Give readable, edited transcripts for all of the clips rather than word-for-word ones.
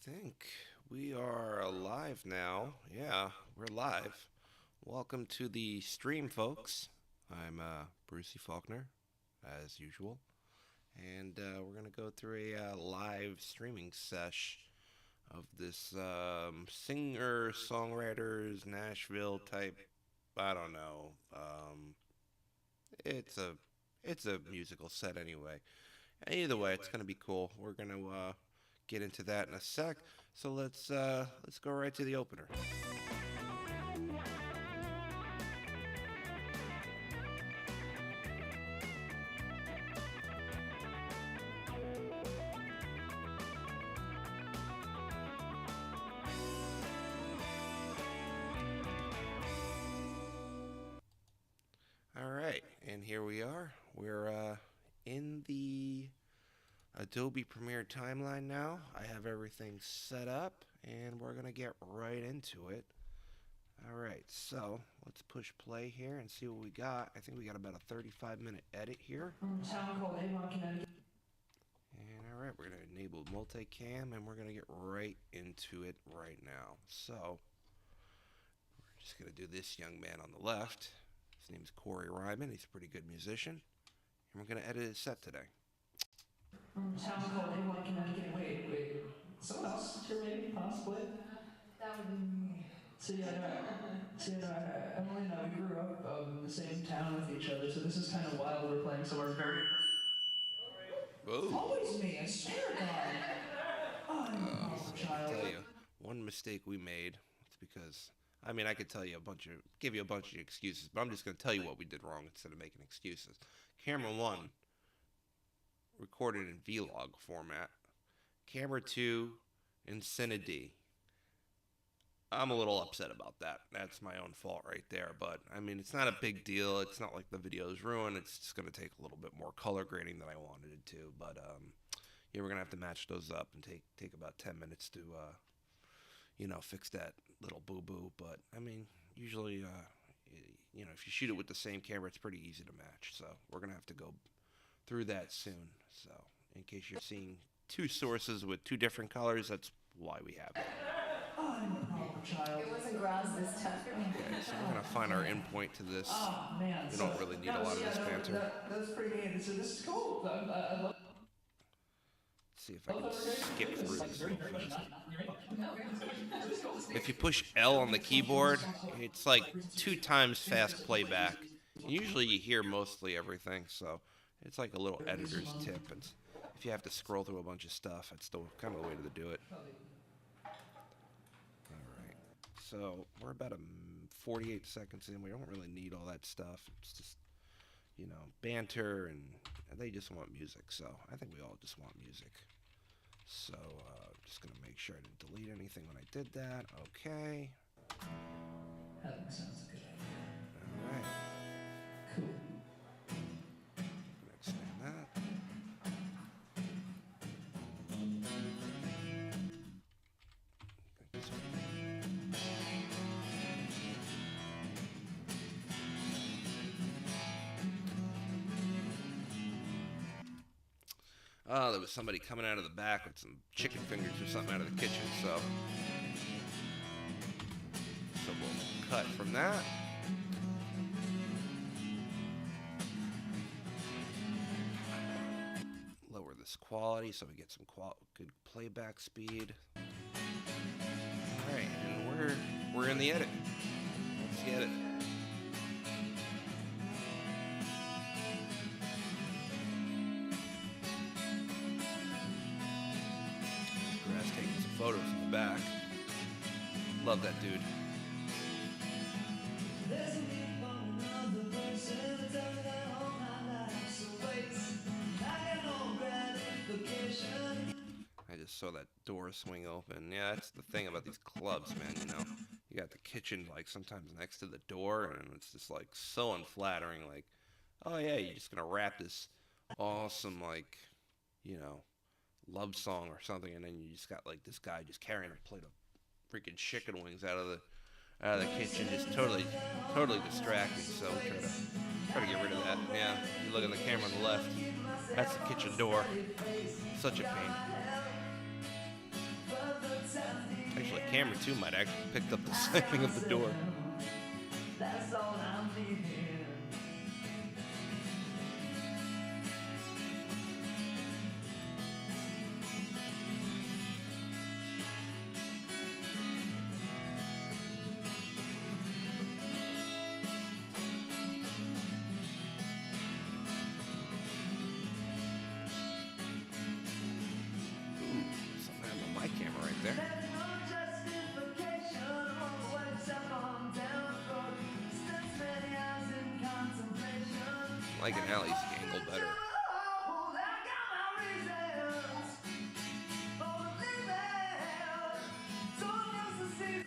think we are live now. Yeah, we're live. Welcome to the stream, folks. I'm Brucey Faulkner, as usual, and we're gonna go through a live streaming sesh of this singer songwriters Nashville type. I don't know. It's a it's a musical set anyway. Either way, it's gonna be cool. We're gonna get into that in a sec. So let's go right to the opener. All right, and here we are. We're in the Adobe Premiere timeline now. I have everything set up, and we're gonna get right into it. All right, so let's push play here and see what we got. I think we got about a 35-minute edit here. From a town called Avon, Connecticut. And all right, we're gonna enable multicam, and we're gonna get right into it right now. So we're just gonna do this young man on the left. His name's Corey Ryman. He's a pretty good musician, and we're gonna edit his set today. From a town called Avon, Connecticut. Wait. Someone else? Sure, maybe, possibly. That would be me. Emily and I, we grew up in the same town with each other, so this is kind of wild. We're playing somewhere very. Whoa. Always me, I swear to God. Oh, I'm a poor I child. tell you, one mistake we made. It's because I could tell you give you a bunch of excuses, but I'm just gonna tell you what we did wrong instead of making excuses. Camera one recorded in vlog format. Camera two in Cine D. I'm a little upset about that. That's my own fault right there. But I mean, it's not a big deal. It's not like the video is ruined. It's just gonna take a little bit more color grading than I wanted it to. But yeah, we're gonna have to match those up and take about 10 minutes to fix that little boo boo. But I mean, usually if you shoot it with the same camera, it's pretty easy to match. So we're gonna have to go through that soon. So in case you're seeing two sources with two different colors, that's why we have it. Oh, I'm a poor child. It wasn't grass this time. Okay, so we're gonna find our endpoint to this. Oh, man. We don't really need a lot of this banter. That's pretty neat. So this is cool. I love Let's see if I can skip through this real fast. If you push L on the keyboard, it's like 2 times fast playback. Usually you hear mostly everything, so it's like a little editor's tip. And if you have to scroll through a bunch of stuff, it's still kind of the way to do it. Alright, so we're about 48 seconds in. We don't really need all that stuff. It's just, banter, and they just want music. So I think we all just want music. So just going to make sure I didn't delete anything when I did that. Okay. That sounds a good idea. Alright. Cool. Expand that. Oh, there was somebody coming out of the back with some chicken fingers or something out of the kitchen, so we'll cut from that. Lower this quality so we get some good playback speed. All right, and we're in the edit. Let's get it. Grass taking some photos in the back. Love that dude. I just saw that door swing open. Yeah, that's the thing about these clubs, man. You got the kitchen like sometimes next to the door, and it's just like so unflattering. Like, oh yeah, you're just gonna rap this awesome love song or something, and then you just got like this guy just carrying a plate of freaking chicken wings out of the kitchen, just totally distracting. So we try to get rid of that. Yeah, you look at the camera on the left. That's the kitchen door. Such a pain. camera too might actually picked up the slamming of the door. That's all I'm needing. Something happened on my camera right there. I like an Allie's angle better.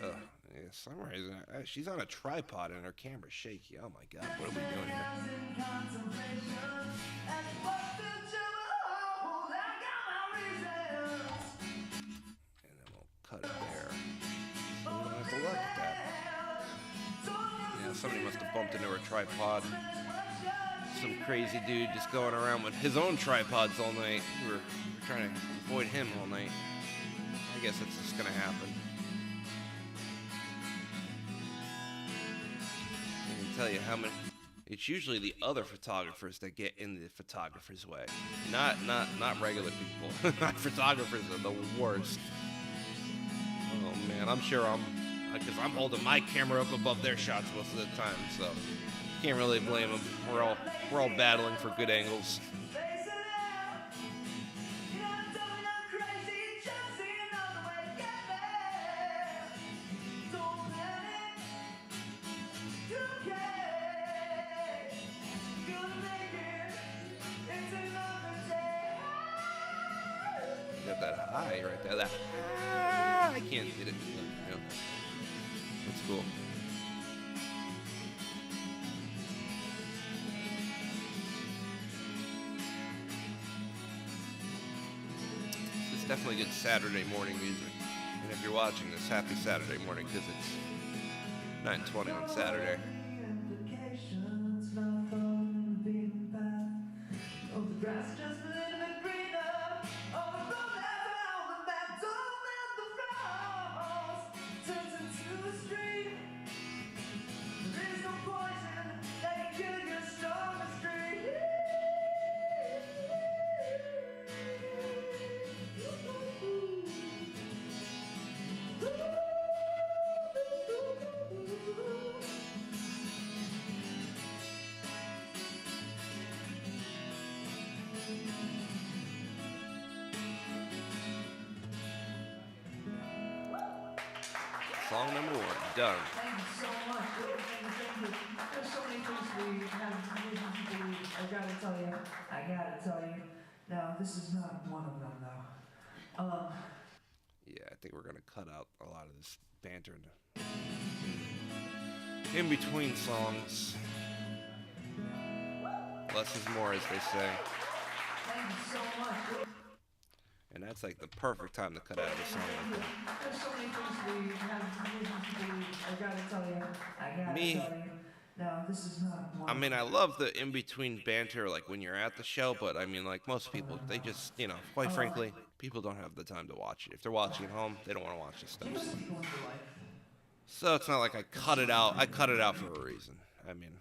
Ugh, yeah, for some reason, she's on a tripod and her camera's shaky. Oh my god, what are we doing here? And then we'll cut it there. So we don't have to look at that. Yeah, somebody must have bumped into her tripod. Some crazy dude just going around with his own tripods all night. We're trying to avoid him all night. I guess that's just gonna happen. I can tell you how many. It's usually the other photographers that get in the photographer's way, not regular people. Not photographers are the worst. Oh man, I'm sure because I'm holding my camera up above their shots most of the time, so can't really blame them. We're all battling for good angles. Got that high right there. That I can't get it. You know. That's cool. It's definitely good Saturday morning music. And if you're watching this, happy Saturday morning because it's 9:20 on Saturday. Song number 1, done. Thank you so much. Thank you. There's so many things we have to do. I gotta tell you. Now, this is not one of them, though. Yeah, I think we're gonna cut out a lot of this banter in between songs. Less is more, as they say. Thank you so much. And that's like the perfect time to cut out a song like that. There's so many things we have to do. I gotta tell you. Me, Now, this is not one. I mean, I love the in-between banter, like when you're at the show, but I mean, like most people, they just, you know, quite frankly, people don't have the time to watch it. If they're watching at home, they don't want to watch this stuff. So it's not like I cut it out. I cut it out for a reason. I mean,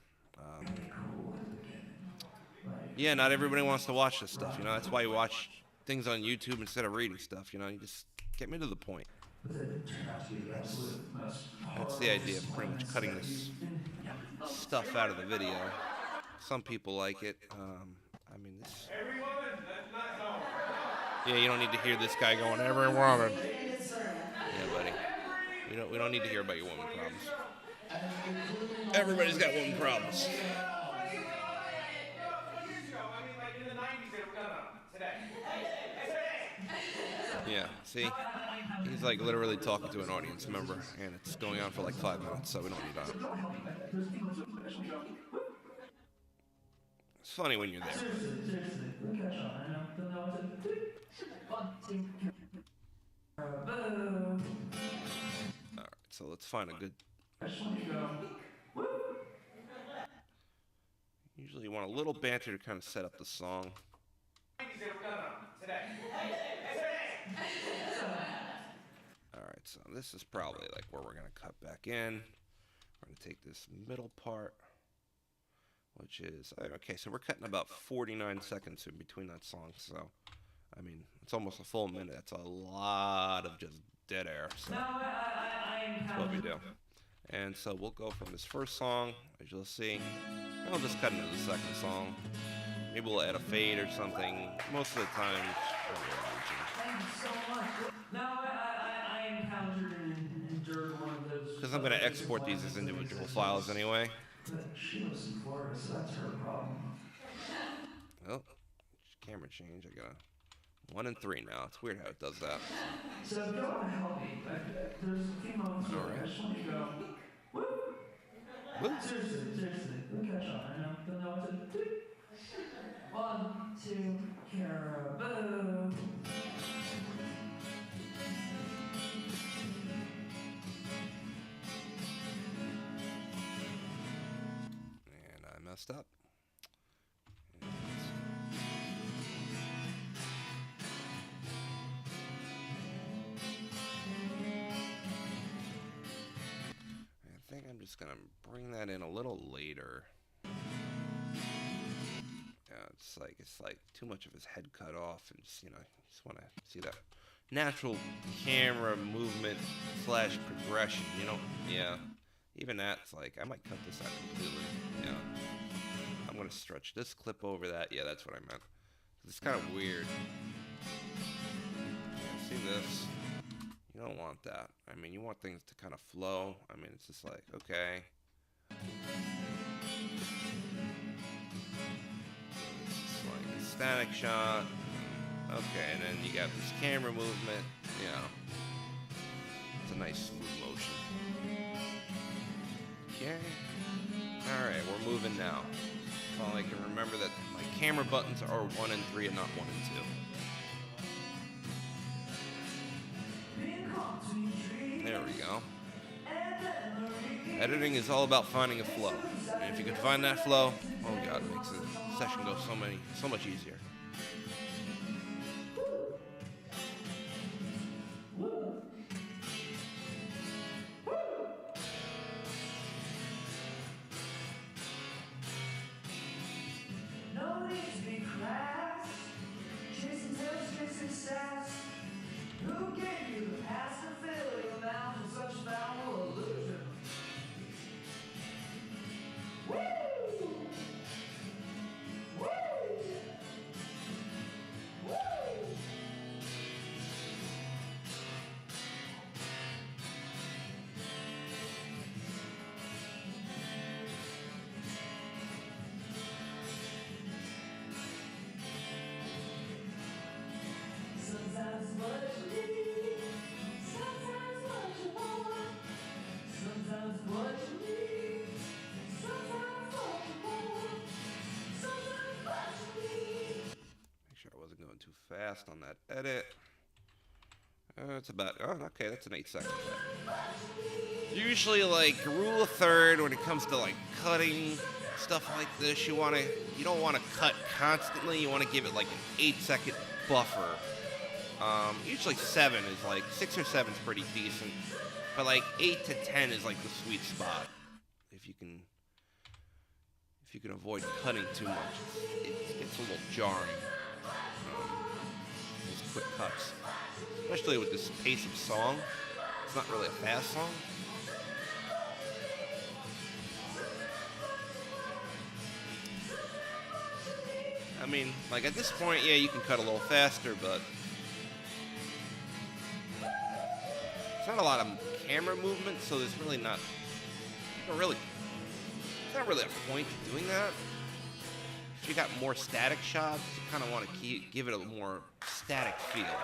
yeah, not everybody wants to watch this stuff, you know. That's why you watch things on YouTube instead of reading stuff, you know. You just get me to the point. That's the idea of pretty much cutting this stuff out of the video. Some people like it. I mean, this. Yeah, you don't need to hear this guy going, every woman. Yeah, buddy. We don't need to hear about your woman problems. Everybody's got woman problems. Yeah, see? He's like literally talking to an audience member, and it's going on for like 5 minutes, so we don't need that. It's funny when you're there. Alright, so let's find a good... Usually you want a little banter to kind of set up the song. Alright, so this is probably like where we're gonna cut back in. We're gonna take this middle part, which is okay. So we're cutting about 49 seconds in between that song. So, I mean, it's almost a full minute. That's a lot of just dead air. So that's what we do. And so we'll go from this first song, as you'll see, and I'll just cut into the second song. Maybe we'll add a fade or something. Most of the time, Thank you so much. Now, I encountered and endured one of those. because I'm going to export these as individual files anyway. But she lives in Florida, so that's her problem. Oh, camera change. I got a 1 and 3 now. It's weird how it does that. So if you want to help me, there's a few moments where I just want you to go, woo! Woo. Seriously, we'll catch on. I know, you'll know what to do. 1, 2, caribou. And I messed up. I think I'm just gonna bring that in a little later. Yeah, it's like too much of his head cut off, and just just want to see that natural camera movement / progression. Yeah. Even that's like I might cut this out completely. Yeah. I'm gonna stretch this clip over that. Yeah, that's what I meant. It's kind of weird. Yeah, see this? You don't want that. I mean, you want things to kind of flow. I mean, it's just like, okay. It's like a static shot. Okay, and then you got this camera movement. It's a nice smooth motion. Okay. Alright, we're moving now. Well, I can remember that my camera buttons are 1 and 3 and not 1 and 2. There we go. Editing is all about finding a flow. And if you can find that flow, oh god, it makes the session go so much easier. Too fast on that edit. It's about, okay, that's an 8 second edit. Usually, like, rule of third when it comes to, like, cutting stuff like this, you don't want to cut constantly. You want to give it, like, an 8 second buffer. Usually 7 is, like, 6 or 7 is pretty decent. But, like, 8 to 10 is, like, the sweet spot. If you can avoid cutting too much, it gets a little jarring. These quick cuts, especially with this pace of song. It's not really a fast song. I mean, like at this point, yeah, you can cut a little faster, but it's not a lot of camera movement, so there's really not really a point to doing that. If you got more static shots, you kind of want to give it a more static feel.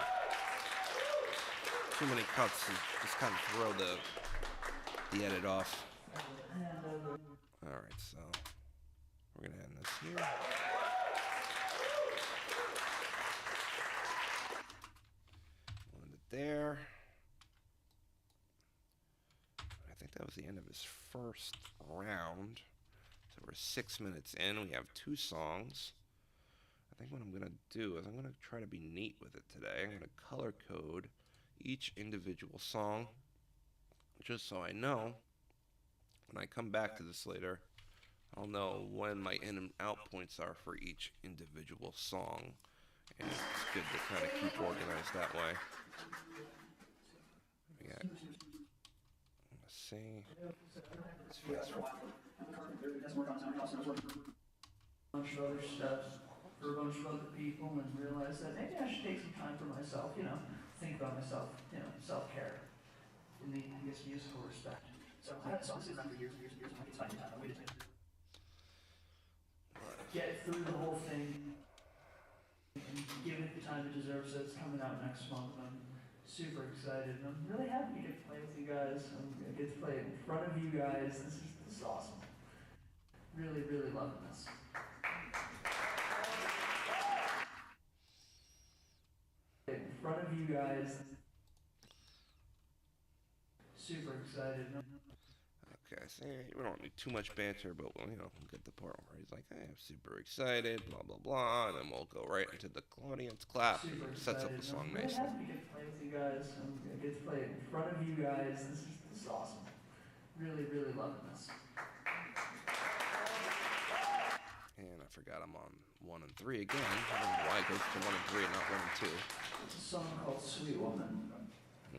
Too many cuts and just kind of throw the edit off. Alright, so we're going to end this here. We'll end it there. I think that was the end of his first round. So we're 6 minutes in. We have 2 songs. I think what I'm going to do is I'm going to try to be neat with it today. I'm going to color code each individual song, just so I know when I come back to this later, I'll know when my in and out points are for each individual song. And it's good to kind of keep organized that way. We got, let's see. Let's fast forward. Bunch of other stuff for a bunch of other people and realize that maybe I should take some time for myself, think about myself, self-care in the, I guess, musical respect. So I had songs around for years and years and years, and I could find time. I waited to get through the whole thing and give it the time it deserves. So it's coming out next month. I'm super excited, and I'm really happy to get to play with you guys. I'm gonna get to play in front of you guys. This is awesome. Really, really loving this. In front of you guys. Super excited. Okay, see, we don't need too much banter, but we'll get the part where he's like, "Hey, I'm super excited," blah blah blah, and then we'll go right into the audience clap, and it sets up the song I'm really nicely. happy to get to play with you guys. I'm gonna get to play in front of you guys. This is awesome. Really, really loving this. And I forgot I'm on 1 and 3 again. I don't know why it goes to 1 and 3 and not 1 and 2. It's a song called Sweet Woman.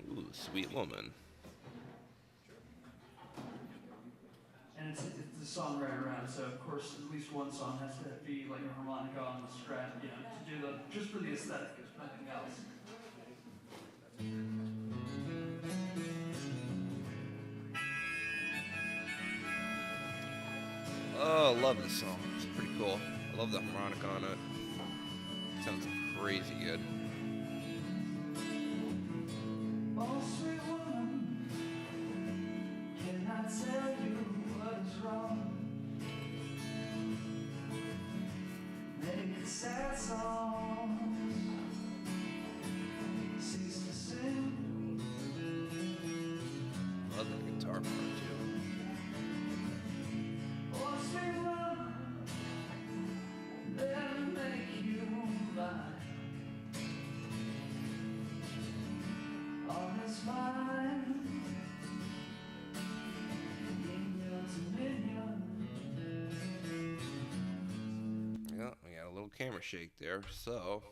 Ooh, Sweet Woman. And it's a song right around, so of course at least one song has to be like a harmonica on the strat, to do just for the aesthetic, if nothing else. Oh, I love this song. It's pretty cool. I love the harmonica on it. Sounds crazy good. Oh, sweet woman, can I tell you what is wrong? Make a sad song, cease to sing. Love the guitar part too. Oh, sweet woman, let me make you mine. All is mine, in your dominion. Yeah, we got a little camera shake there, so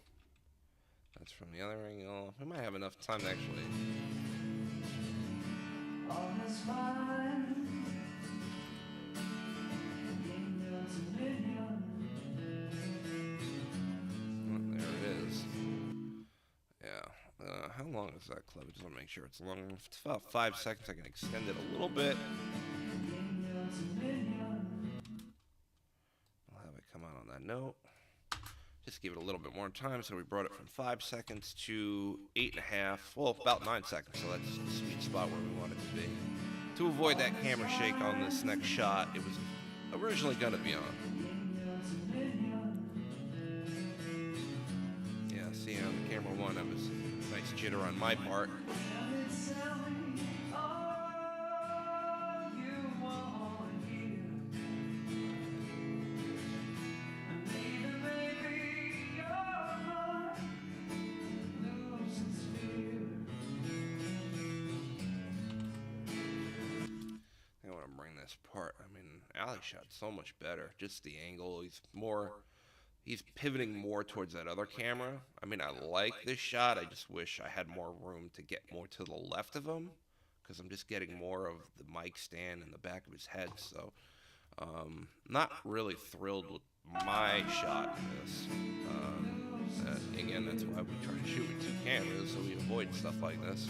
that's from the other angle. We might have enough time to actually. All is mine, in your dominion. Oh, there it is. Yeah. How long is that clip? I just want to make sure it's long enough. It's about 5 seconds. I can extend it a little bit. In your dominion. I'll have it come out on that note. Just give it a little bit more time, so we brought it from 5 seconds to 8.5. Well, about 9 seconds, so that's the sweet spot where we want it to be. To avoid that camera shake on this next shot, it was originally going to be on. Yeah, see on the camera one, that was a nice jitter on my part. I want to bring this part. I mean, Ali shot so much better. Just the angle. He's pivoting more towards that other camera. I mean, I like this shot. I just wish I had more room to get more to the left of him, because I'm just getting more of the mic stand in the back of his head. So, not really thrilled with my shot in this. Again, that's why we try to shoot with 2 cameras, so we avoid stuff like this.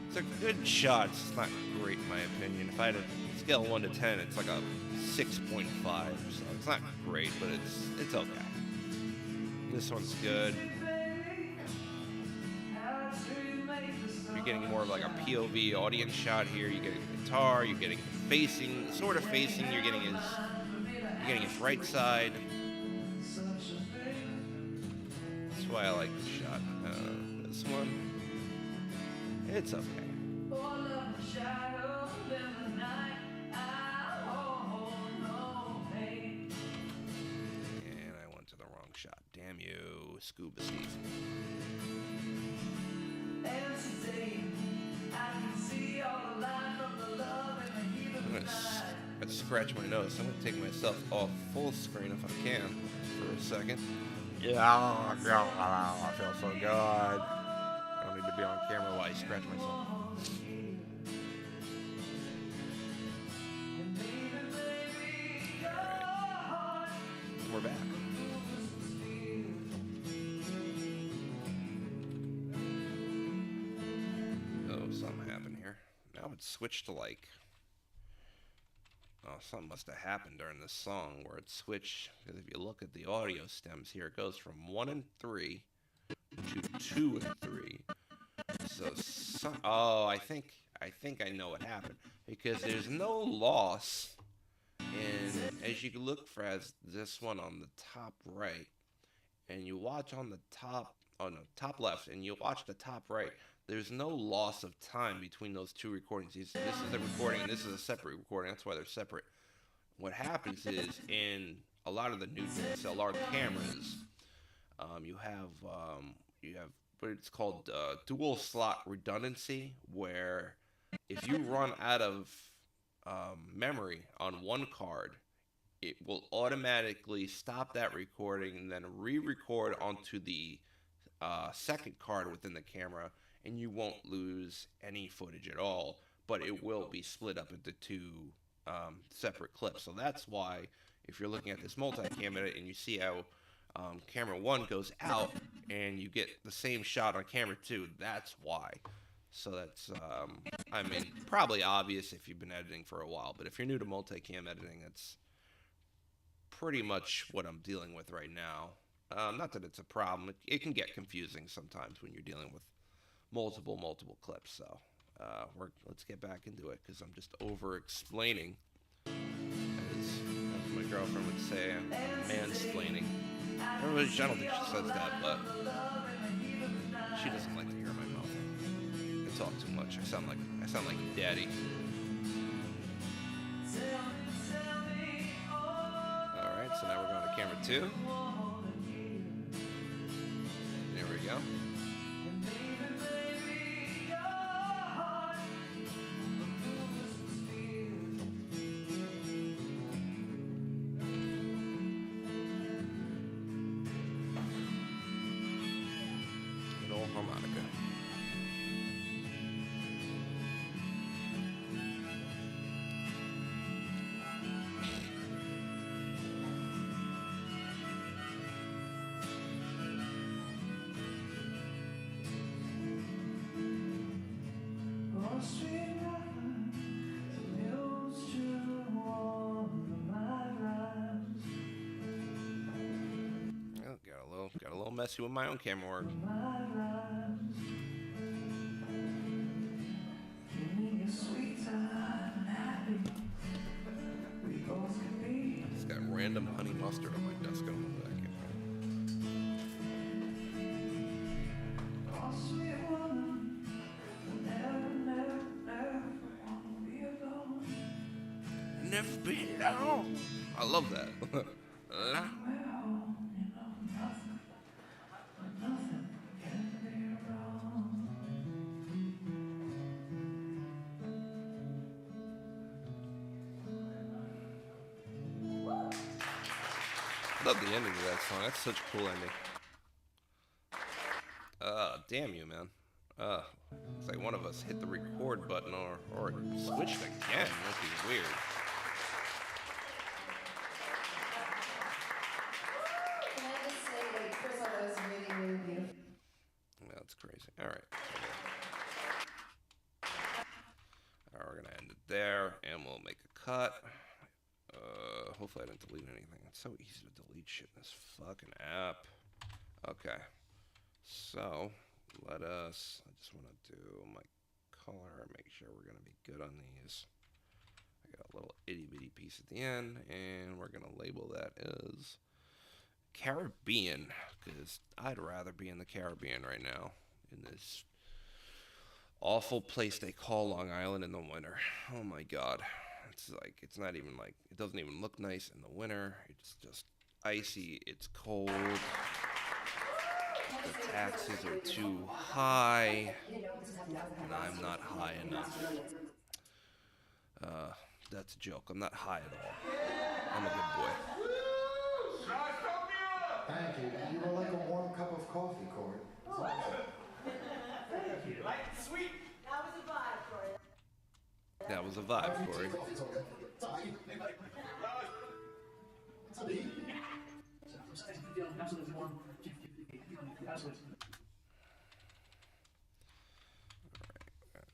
It's a good shot. It's not great in my opinion. If I had a scale of 1 to 10, it's like a 6.5. So it's not great, but it's okay. This one's good. You're getting more of like a POV audience shot here. You're getting the guitar. You're getting facing, sort of facing. You're getting his right side. That's why I like this shot. This one, it's okay. And I went to the wrong shot. Damn you, Scuba Steve. I scratch my nose. So I'm gonna take myself off full screen if I can for a second. Yeah, I feel so good. I don't need to be on camera while I scratch myself. Alright. And we're back. Oh, something happened here. Now it switched to like... Oh, something must have happened during this song where it switched. Because if you look at the audio stems here, it goes from 1 and 3 to 2 and 3. So oh, I think I know what happened. Because there's no loss. And as you can look for as this one on the top right, and you watch on the top, oh no, top left, and you watch the top right, there's no loss of time between those two recordings. This is a recording, and this is a separate recording. That's why they're separate. What happens is, in a lot of the new DSLR cameras, you have what it's called dual slot redundancy, where if you run out of memory on one card, it will automatically stop that recording and then re-record onto the second card within the camera, and you won't lose any footage at all, but it will be split up into two separate clips. So that's why if you're looking at this multi-cam edit and you see how camera 1 goes out and you get the same shot on camera 2, that's why. So that's, I mean, probably obvious if you've been editing for a while, but if you're new to multi-cam editing, that's pretty much what I'm dealing with right now. Not that it's a problem. It can get confusing sometimes when you're dealing with multiple clips. So let's get back into it because I'm just over-explaining. As my girlfriend would say, I'm mansplaining. I don't think she says that, but she doesn't like to hear my mouth. I talk too much. I sound like daddy. Alright, so now we're going to camera 2. There we go. Good old harmonica. Got a little messy with my own camera work. Just got random honey mustard on my desk. I don't know where that came from. Never be alone. I love that. Love the ending of that song. That's such a cool ending. Damn you, man. It's like one of us hit the record button or switched again. That'd be weird. Can I just say, first of all, that was really, really beautiful. That's crazy. All right. We're gonna end it there, and we'll make a cut. Hopefully I didn't delete anything. It's so easy to delete shit in this fucking app. Okay. So, I just want to do my color, make sure we're going to be good on these. I got a little itty bitty piece at the end, and we're going to label that as Caribbean, because I'd rather be in the Caribbean right now, in this awful place they call Long Island in the winter. Oh my god. It's like, it's not even like, it doesn't even look nice in the winter. It's just icy, it's cold. The taxes are too high, and I'm not high enough. That's a joke. I'm not high at all. I'm a good boy. Thank you. You were like a warm cup of coffee, Corey. Thank you. Sweet. That was a vibe for you. That was a vibe, Corey. Absolutely warm. Absolutely.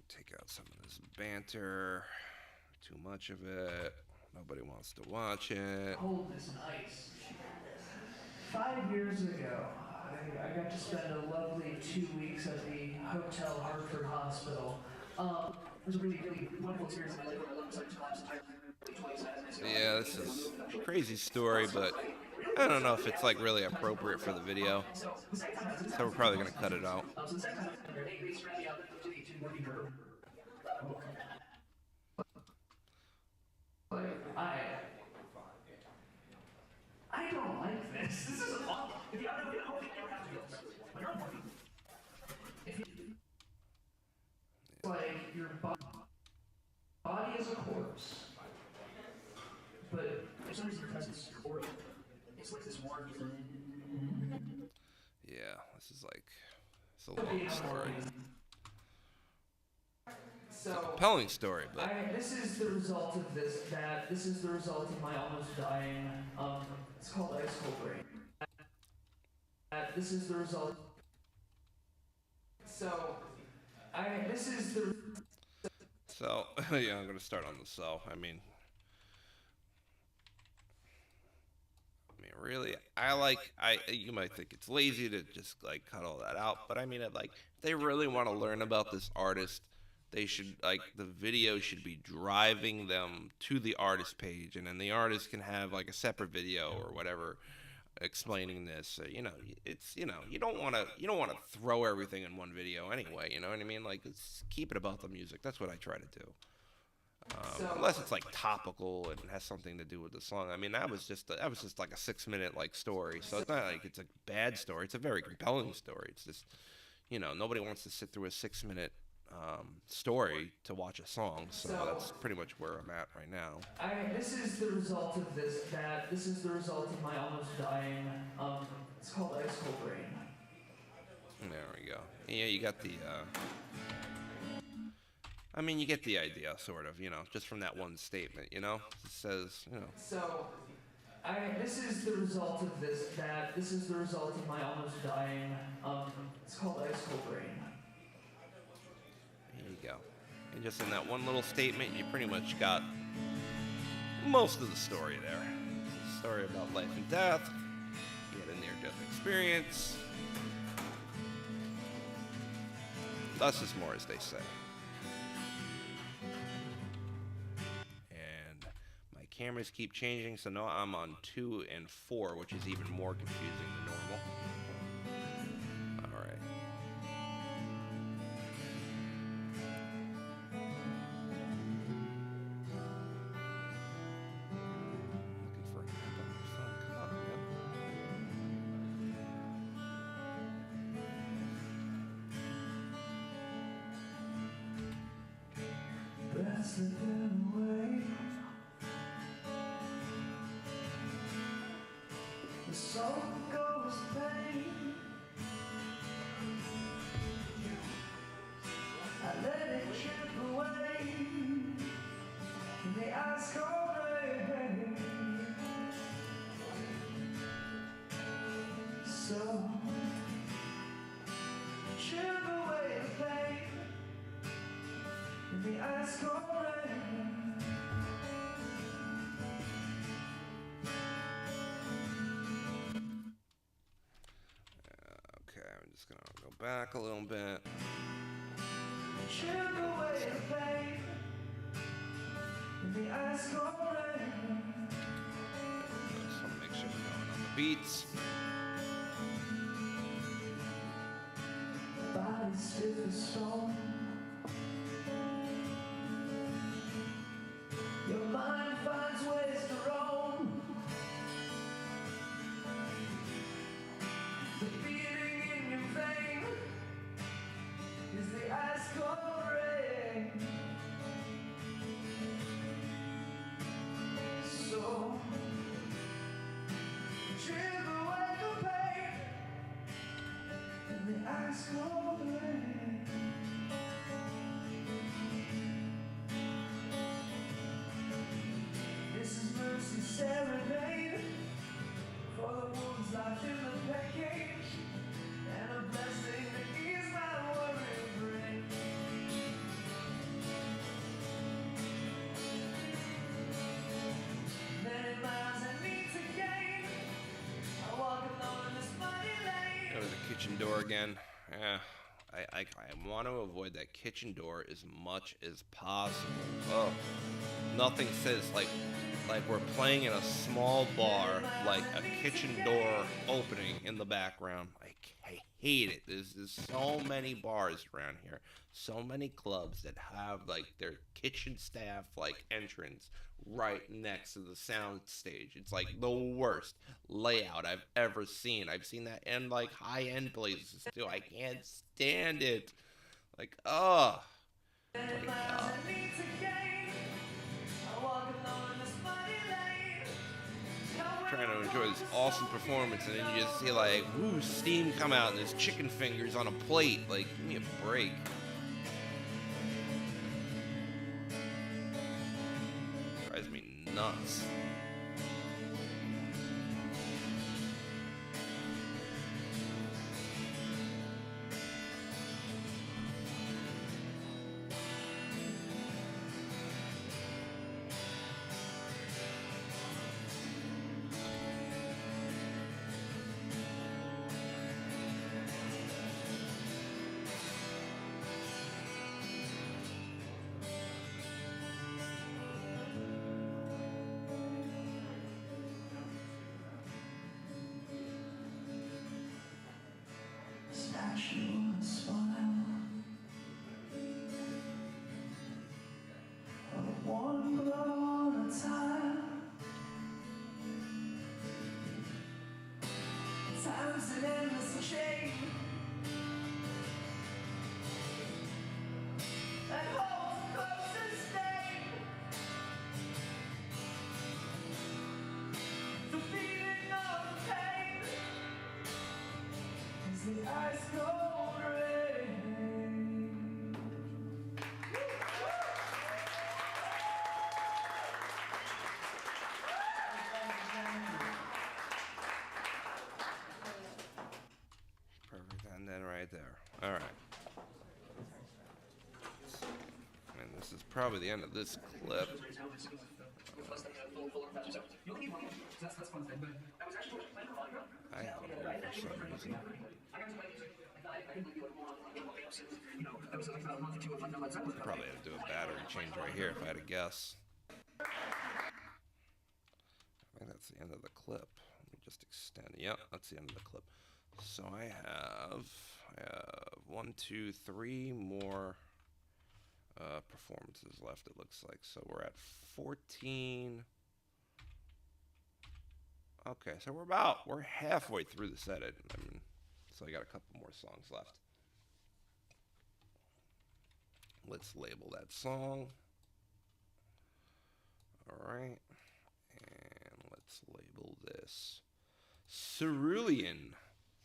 Take out some of this banter. Too much of it. Nobody wants to watch it. Coldness and ice. 5 years ago, I got to spend a lovely 2 weeks at the Hotel Hartford Hospital. It was a really, really wonderful experience. Yeah, this is a crazy story, but I don't know if it's like really appropriate for the video. So we're probably gonna cut it out. I don't like this. This is awful. If you ever have to do this, when you're on morphine, if you like your body is a corpse, but for some reason your presence, your aura, it's like this warm thing. Yeah, this is like it's a long story. It's a compelling story, but This is the result of this. This is the result of my almost dying. It's called ice cold rain. This is the result. This is the. so yeah, I'm gonna start on the so. I mean, really, you might think it's lazy to just like cut all that out, but I mean, if they really want to learn about this artist, they should the video should be driving them to the artist page, and then the artist can have like a separate video or whatever explaining this. You don't want to throw everything in one video anyway. You know what I mean? Like, keep it about the music. That's what I try to do. Unless it's like topical and has something to do with the song. I mean, that was just like a 6-minute like story. So it's not like it's a bad story. It's a very compelling story. It's just, nobody wants to sit through a 6-minute story to watch a song. So that's pretty much where I'm at right now. This is the result of this. This is the result of my almost dying. It's called ice cold rain. There we go. Yeah, you got the. You get the idea, sort of, just from that one statement, it says, This is the result of this. This is the result of my almost dying. It's called ice cold rain. There you go. And just in that one little statement, you pretty much got most of the story there. It's a story about life and death. You had a near-death experience. Less is more, as they say. Cameras keep changing, so now I'm on 2 and 4, which is even more confusing than normal. Alright. Looking for an app on my phone. Come on, man. That's slipping away. The song goes pain. I let it chip away in the ice cold rain. So chip away the pain in the ice cold rain. Back a little bit. Chip away the pain in the ice cold rain. Just want to make sure we're going on the beats. Body stiff as stone. Your mind finds ways to roam. The feeling in your vein is the ice cold rain. ice cold rain. This is mercy serenade for the wounds left in the package, and a blessing to ease my worried brain. Many miles I need to gain. I walk alone in this muddy lane. There was a kitchen door again. Yeah, I want to avoid that kitchen door as much as possible. Oh, nothing says like we're playing in a small bar, like a kitchen door opening in the background. I hate it. There's so many bars around here, so many clubs that have like their kitchen staff like entrance right next to the sound stage. It's like the worst layout I've ever seen. I've seen that in like high-end places too. I can't stand it. Like, oh my God. Trying to enjoy this awesome performance, and then you just see like, woo, steam come out, and there's chicken fingers on a plate. Like, give me a break. Drives me nuts. Statue and smile of one blow on a tile. Time's an endless chain, and hope's closest stain. The feeling of pain is the ice cold rain. Perfect, and then right there. All right. And this is probably the end of this clip. I have a for some reason. Probably had to do a battery change right here if I had to guess. I think that's the end of the clip. Let me just extend. Yep, that's the end of the clip. So I have 1, 2, 3 more performances left, it looks like. So we're at 14. Okay, so we're halfway through the set. So I got a couple more songs left. Let's label that song. All right, and let's label this Cerulean.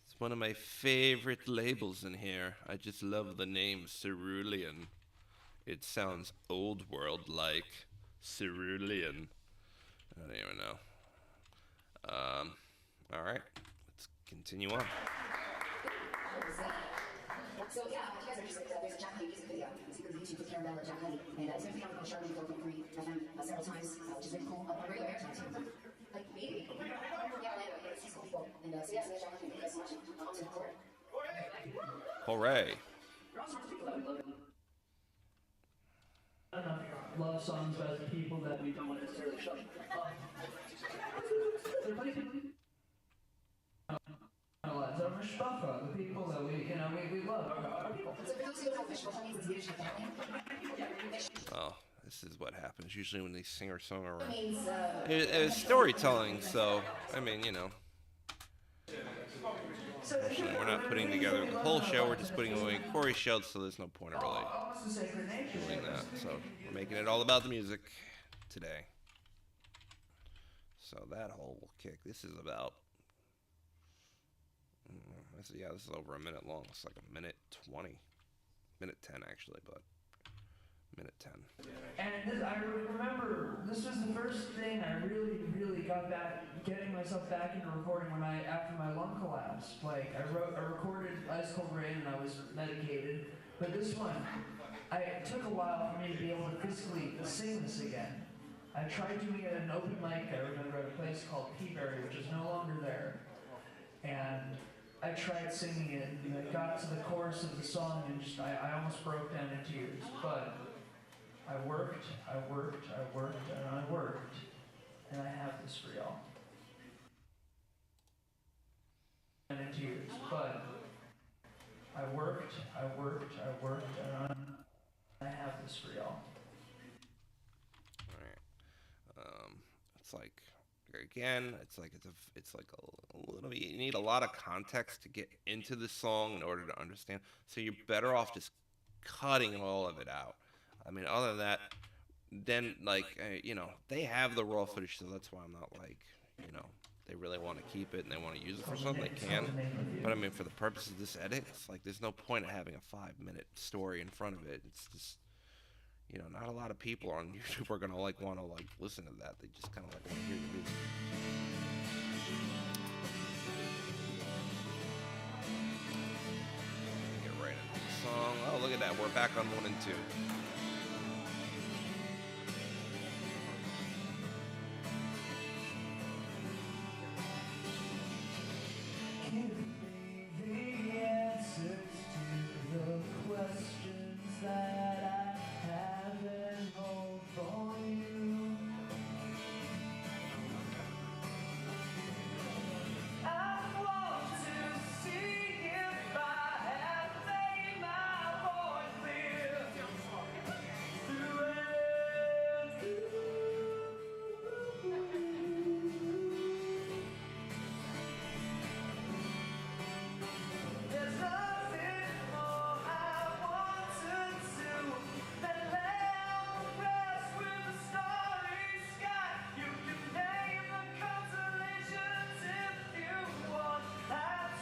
It's one of my favorite labels in here. I just love the name Cerulean. It sounds old world like Cerulean. I don't even know. All right, let's continue on. So yeah, if you guys are interested, there's a Jack Honey music video. It's because YouTube with Caramel and Jack Honey. And it's been put on Charlie with Open Free FM several times, which is really cool. On regular airtime too. Like maybe. Yeah, Orlando, yeah, it's cool people. And so yeah, so there's Jack Honey. Thank you guys so much. On to the court. Hooray. I don't know, love songs about people that we don't necessarily show. They're plenty of people. The Mustafa, the people that we love are people. So for those who don't know Fish Honey, it's Yiddish family. Oh, this is what happens usually when they sing or song around. It means It's storytelling, so I mean, you know. Actually, we're not putting together the whole show. We're just putting away Corey's show, so there's no point of really doing that. So we're making it all about the music today. So that whole kick. This is So yeah, this is over a minute long. It's like a minute 20, minute 10 actually, but minute 10. And this, I remember this was the first thing I really got getting myself back into recording when after my lung collapse. Like I recorded Ice Cold Rain and I was medicated, but this one, it took a while for me to be able to physically sing this again. I tried doing it at an open mic, I remember, at a place called Peaberry, which is no longer there. And I tried singing it, and I got to the chorus of the song, and I almost broke down in tears. But I worked, and I worked, and I have this for y'all. And in tears, but I worked, and I have this for y'all. It's like again, it's like a little. You need a lot of context to get into the song in order to understand. So you're better off just cutting all of it out. I mean, other than that, then they have the raw footage, so that's why I'm not like, they really want to keep it and they want to use it for something, they can. But I mean, for the purpose of this edit, it's like there's no point in having a 5-minute story in front of it. It's just. Not a lot of people on YouTube are gonna want to listen to that. They just kind of want to hear the music. Get right into the song. Oh, look at that. We're back on 1 and 2. Give me the answers to the questions that I haven't hold for you. I want to see if I have made my point clear through everything. There's nothing more I want to do than lay on the grass with a starry sky. You can name the constellations if you want. I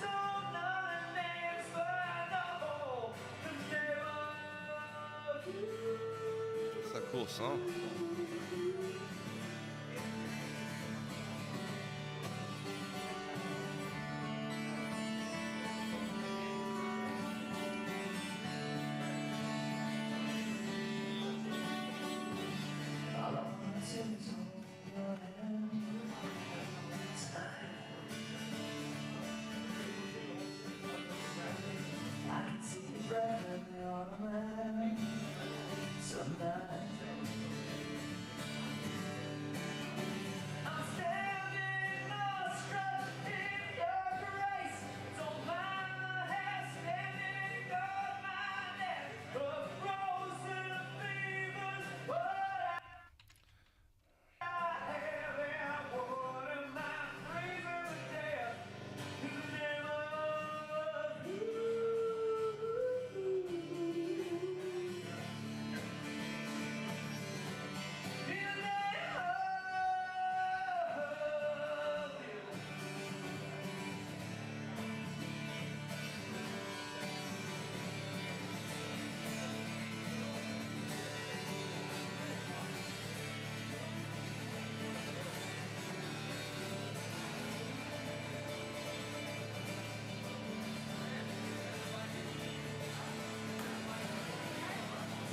don't know the names, but I know the name of you. It's a cool song. All I want is hold your hand tonight. I can see you bright in the autumn air tonight. I'm standing awestruck in your grace. Don't mind my hair standing on my neck. A frozen fever's what I have, and what am I freezing to death? The name of you. The name of you.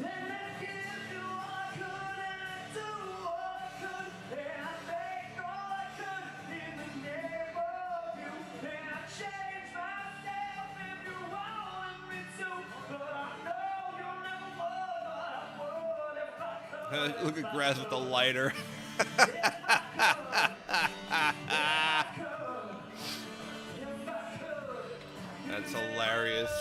And I give you all I could, and I do all I could, and I make all I could in the name of you. And I change myself if you want me to, but I know you'll never would, but I would if I could. Look at Graz with the lighter. That's hilarious.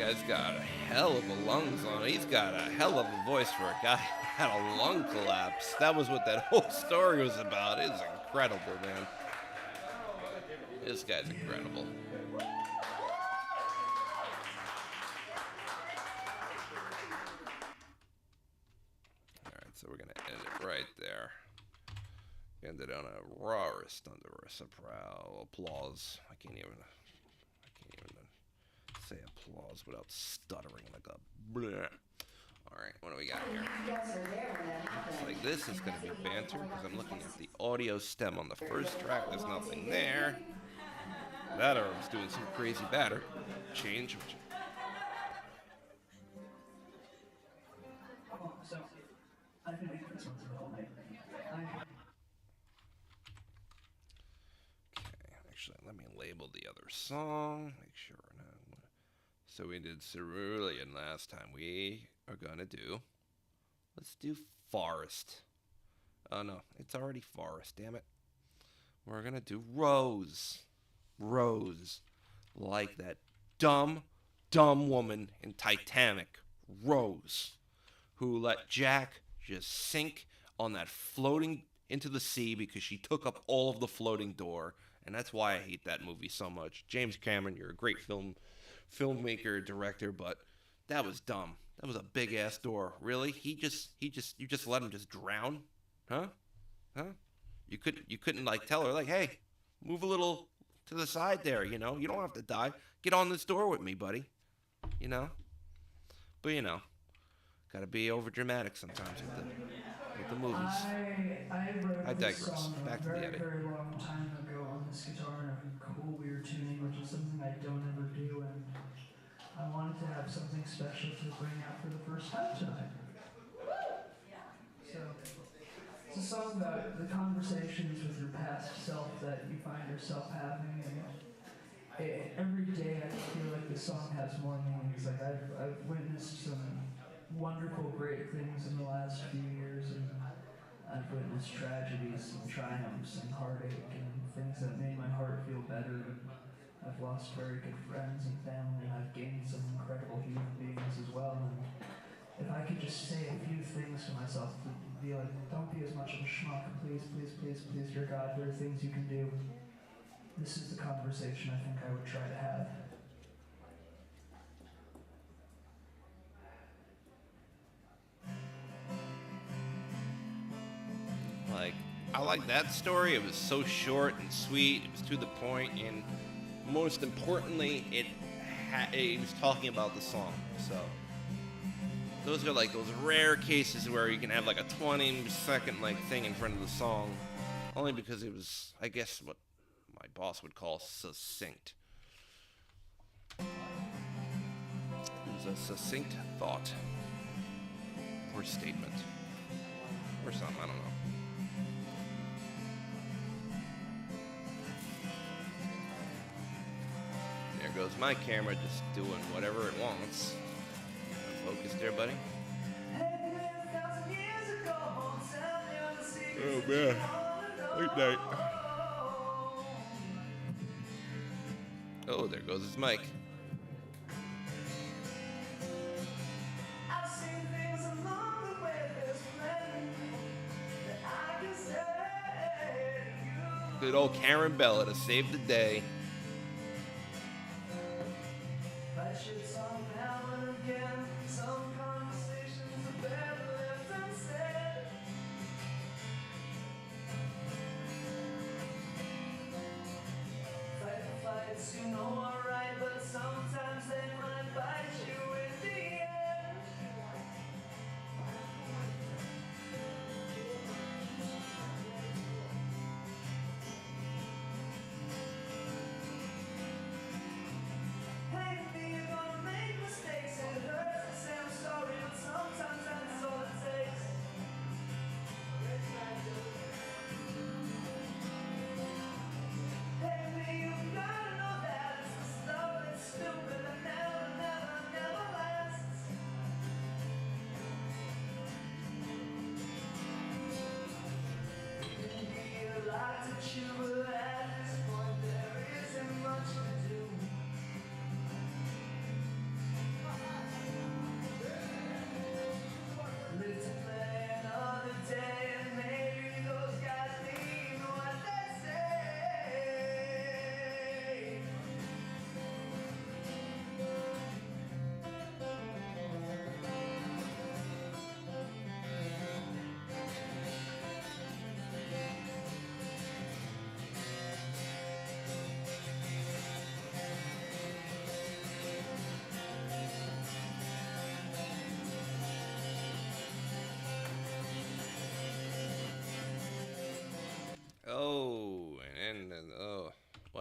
guy's got a hell of a lungs on it. He's got a hell of a voice for a guy who had a lung collapse. That was what that whole story was about. It's incredible, man. This guy's incredible. Alright, so we're gonna end it right there. End it on a rawest under a applause. I can't even say applause without stuttering like a bleh. Alright, what do we got here? Looks like this is going to be banter because I'm looking at the audio stem on the first track. There's nothing there. That or I'm doing some crazy batter change. So, I've been making this one for the whole night. Okay, actually, let me label the other song. Make sure we're not. So we did Cerulean last time. We are gonna do. Let's do Forest. Oh no, it's already Forest. Damn it. We're gonna do Rose. Rose, like that dumb woman in Titanic. Rose, who let Jack just sink on that floating into the sea because she took up all of the floating door, and that's why I hate that movie so much. James Cameron, you're a great filmmaker, director, but that was dumb. That was a big ass door. Really? You just let him just drown? Huh? You couldn't like tell her like, hey, move a little to the side there, you know? You don't have to die. Get on this door with me, buddy. You know? But you know, gotta be over dramatic sometimes with the movies. I wrote I this digress. song Back to a the very, edit. very long time ago on this guitar in a cool, weird tuning, which is something I don't ever do, and I wanted to have something special to bring out for the first time tonight. So, it's a song about the conversations with your past self that you find yourself having, and every day I feel like the song has more meanings. Like I've witnessed some wonderful, great things in the last few years, and I've witnessed tragedies and triumphs and heartache and things that made my heart feel better. And I've lost very good friends and family, and I've gained some incredible human beings as well. And if I could just say a few things to myself to be like, don't be as much of a schmuck, please, please, please, please, dear God, there are things you can do. This is the conversation I think I would try to have. Like, I like that story. It was so short and sweet. It was to the point, and most importantly, it was talking about the song. So those are like those rare cases where you can have like a 20-second like thing in front of the song, only because it was, I guess, what my boss would call succinct. It was a succinct thought or statement or something. I don't know. There goes my camera just doing whatever it wants. Focus there, buddy. Oh man, late night. Oh, there goes his mic. Good old Karen Bella to save the day. You know are right, but sometimes they might bite you in the end. Hey, you're gonna make mistakes, it hurts to say I'm sorry, but sometimes that's all it takes. Hey, you gotta know that it's the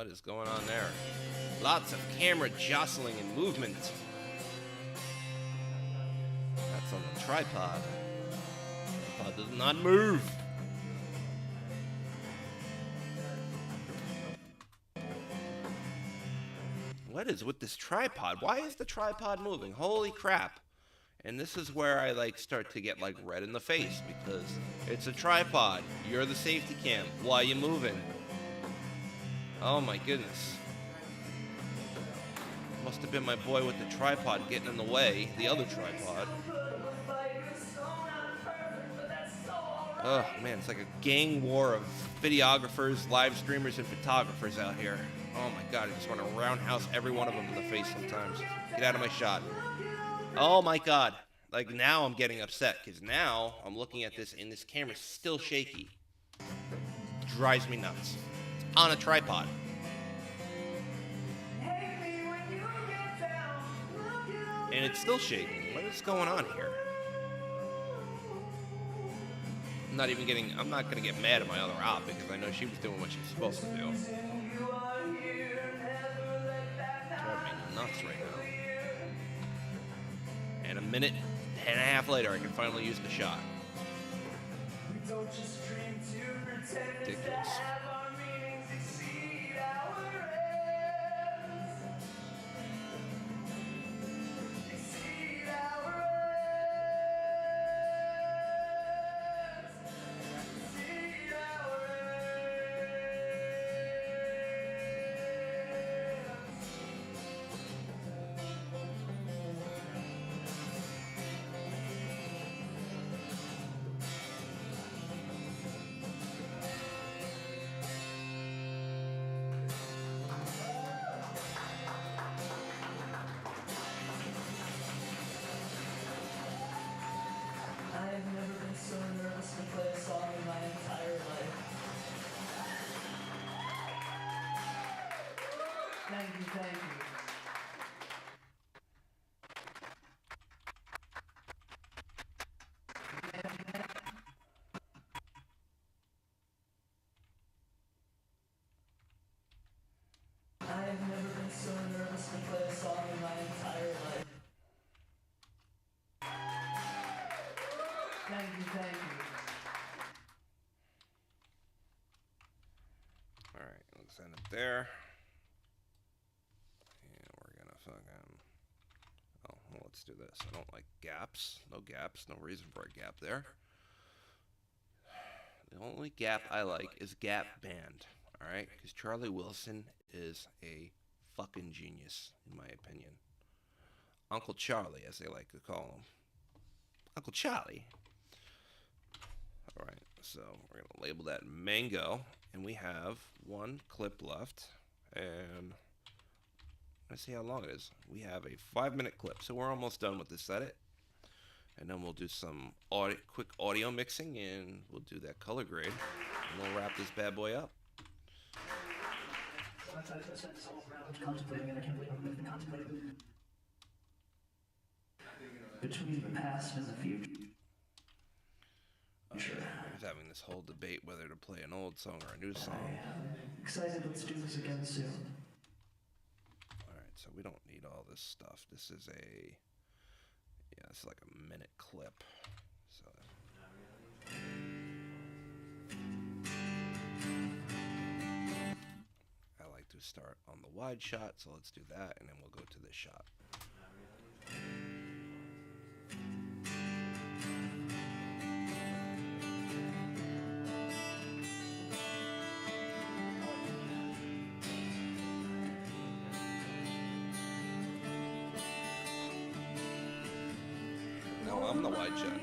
What is going on there? Lots of camera jostling and movement. That's on the tripod. Tripod does not move. What is with this tripod? Why is the tripod moving? Holy crap. And this is where I like start to get like red in the face because it's a tripod. You're the safety cam. Why are you moving? Oh my goodness. Must have been my boy with the tripod getting in the way, the other tripod. Oh man, it's like a gang war of videographers, live streamers, and photographers out here. Oh my god, I just want to roundhouse every one of them in the face sometimes. Get out of my shot. Oh my god. Like now I'm getting upset because now I'm looking at this and this camera's still shaky. Drives me nuts. It's on a tripod. And it's still shaking. What is going on here? I'm not gonna get mad at my other op because I know she was doing what she was supposed to do. Driving me nuts right now. And a minute and a half later, I can finally use the shot. Ridiculous. Thank you, thank you. I have never been so nervous to play a song in my entire life. Thank you, thank you. Alright, let's end it there. Oh, well, let's do this. I don't like gaps. No gaps. No reason for a gap there. The only gap I like is gap band. Alright? Because Charlie Wilson is a fucking genius, in my opinion. Uncle Charlie, as they like to call him. Uncle Charlie. Alright, so we're going to label that mango. And we have one clip left. And let's see how long it is. We have a 5-minute clip, so we're almost done with this edit. And then we'll do some quick audio mixing, and we'll do that color grade. And we'll wrap this bad boy up. Between the past and the future. I was having this whole debate whether to play an old song or a new song. Excited, let's do this again soon. Alright, so we don't need all this stuff. This is this is like a minute clip. So I like to start on the wide shot, so let's do that, and then we'll go to this shot. No, I'm the wide shot.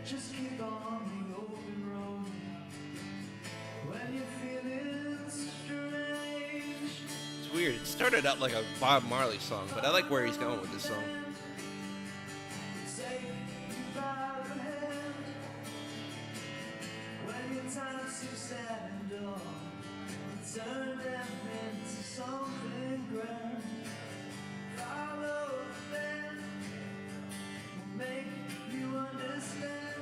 Just keep on the open road when you're feeling strange. It's weird. It started out like a Bob Marley song, but I like where he's going with this song. Say goodbye to turn them into something grand. Follow the band, will make you understand.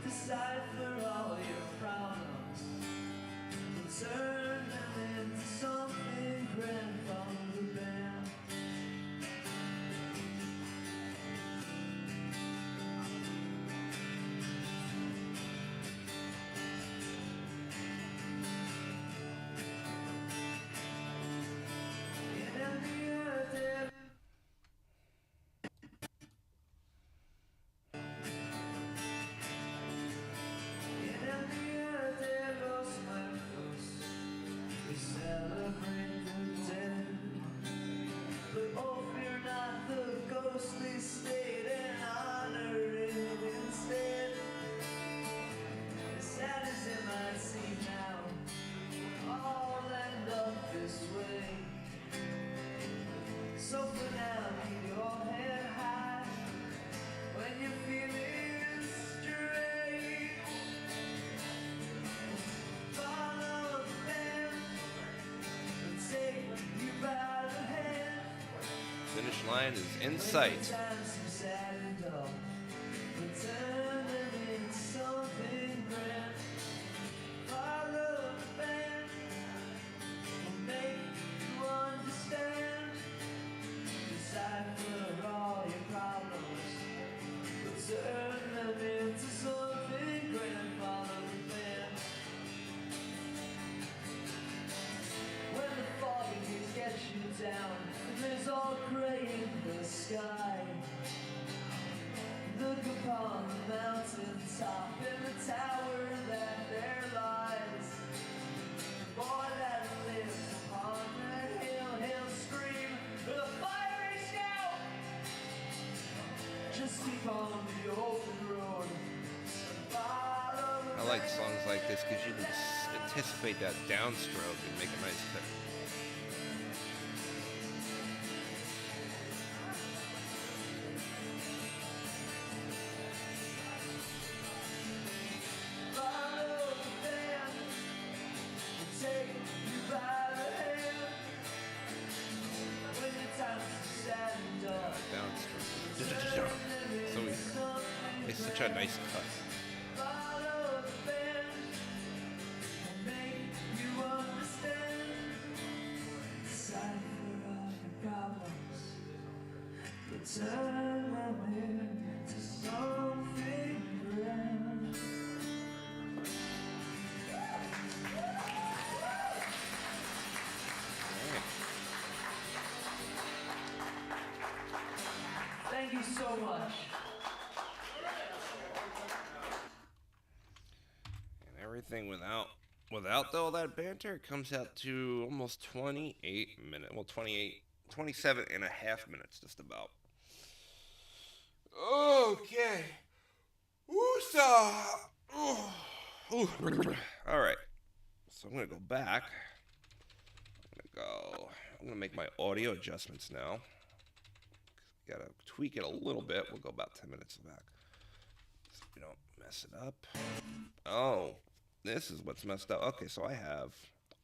Decipher all your problems, will turn them into something grand. Follow the band. So for now, keep your head high when you're feeling straight. Follow the band and take you by the hand. Finish line is in sight. Times are sad and dull, but turn them into something grand. Follow the band will make you understand. Decipher all your problems, but turn them into something grand. Follow the band. When the fogginess gets you down, and there's all gray in the sky, look upon the mountain top and the tower that there lies. The boy that lives upon that hill, he'll scream with a fiery shout. Just keep on the open road. Follow the I like band. songs like this because you can anticipate that downstroke and make a nice cut. Follow the band, will take you by the hand. When your time's sad and dull, Downstroke. So easy. It's such a nice cut. follow the band, will make you understand. Decipher all your problems, but turn them into something grand. Thank you so much. And everything without all that banter comes out to almost 28 minutes. Well, 27 and a half minutes just about. Okay. Woosah! All right. So I'm going to go back. I'm going to make my audio adjustments now. Got to tweak it a little bit. We'll go about 10 minutes back so we don't mess it up. Oh, this is what's messed up. Okay, so I have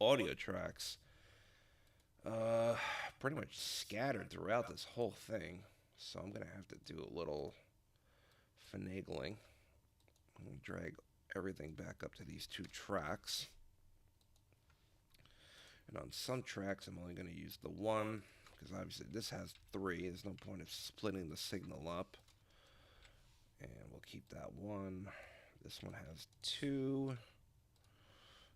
audio tracks pretty much scattered throughout this whole thing. So I'm going to have to do a little finagling. I'm going to drag everything back up to these two tracks. And on some tracks, I'm only going to use the one, because obviously this has three. There's no point of splitting the signal up. And we'll keep that one. This one has two.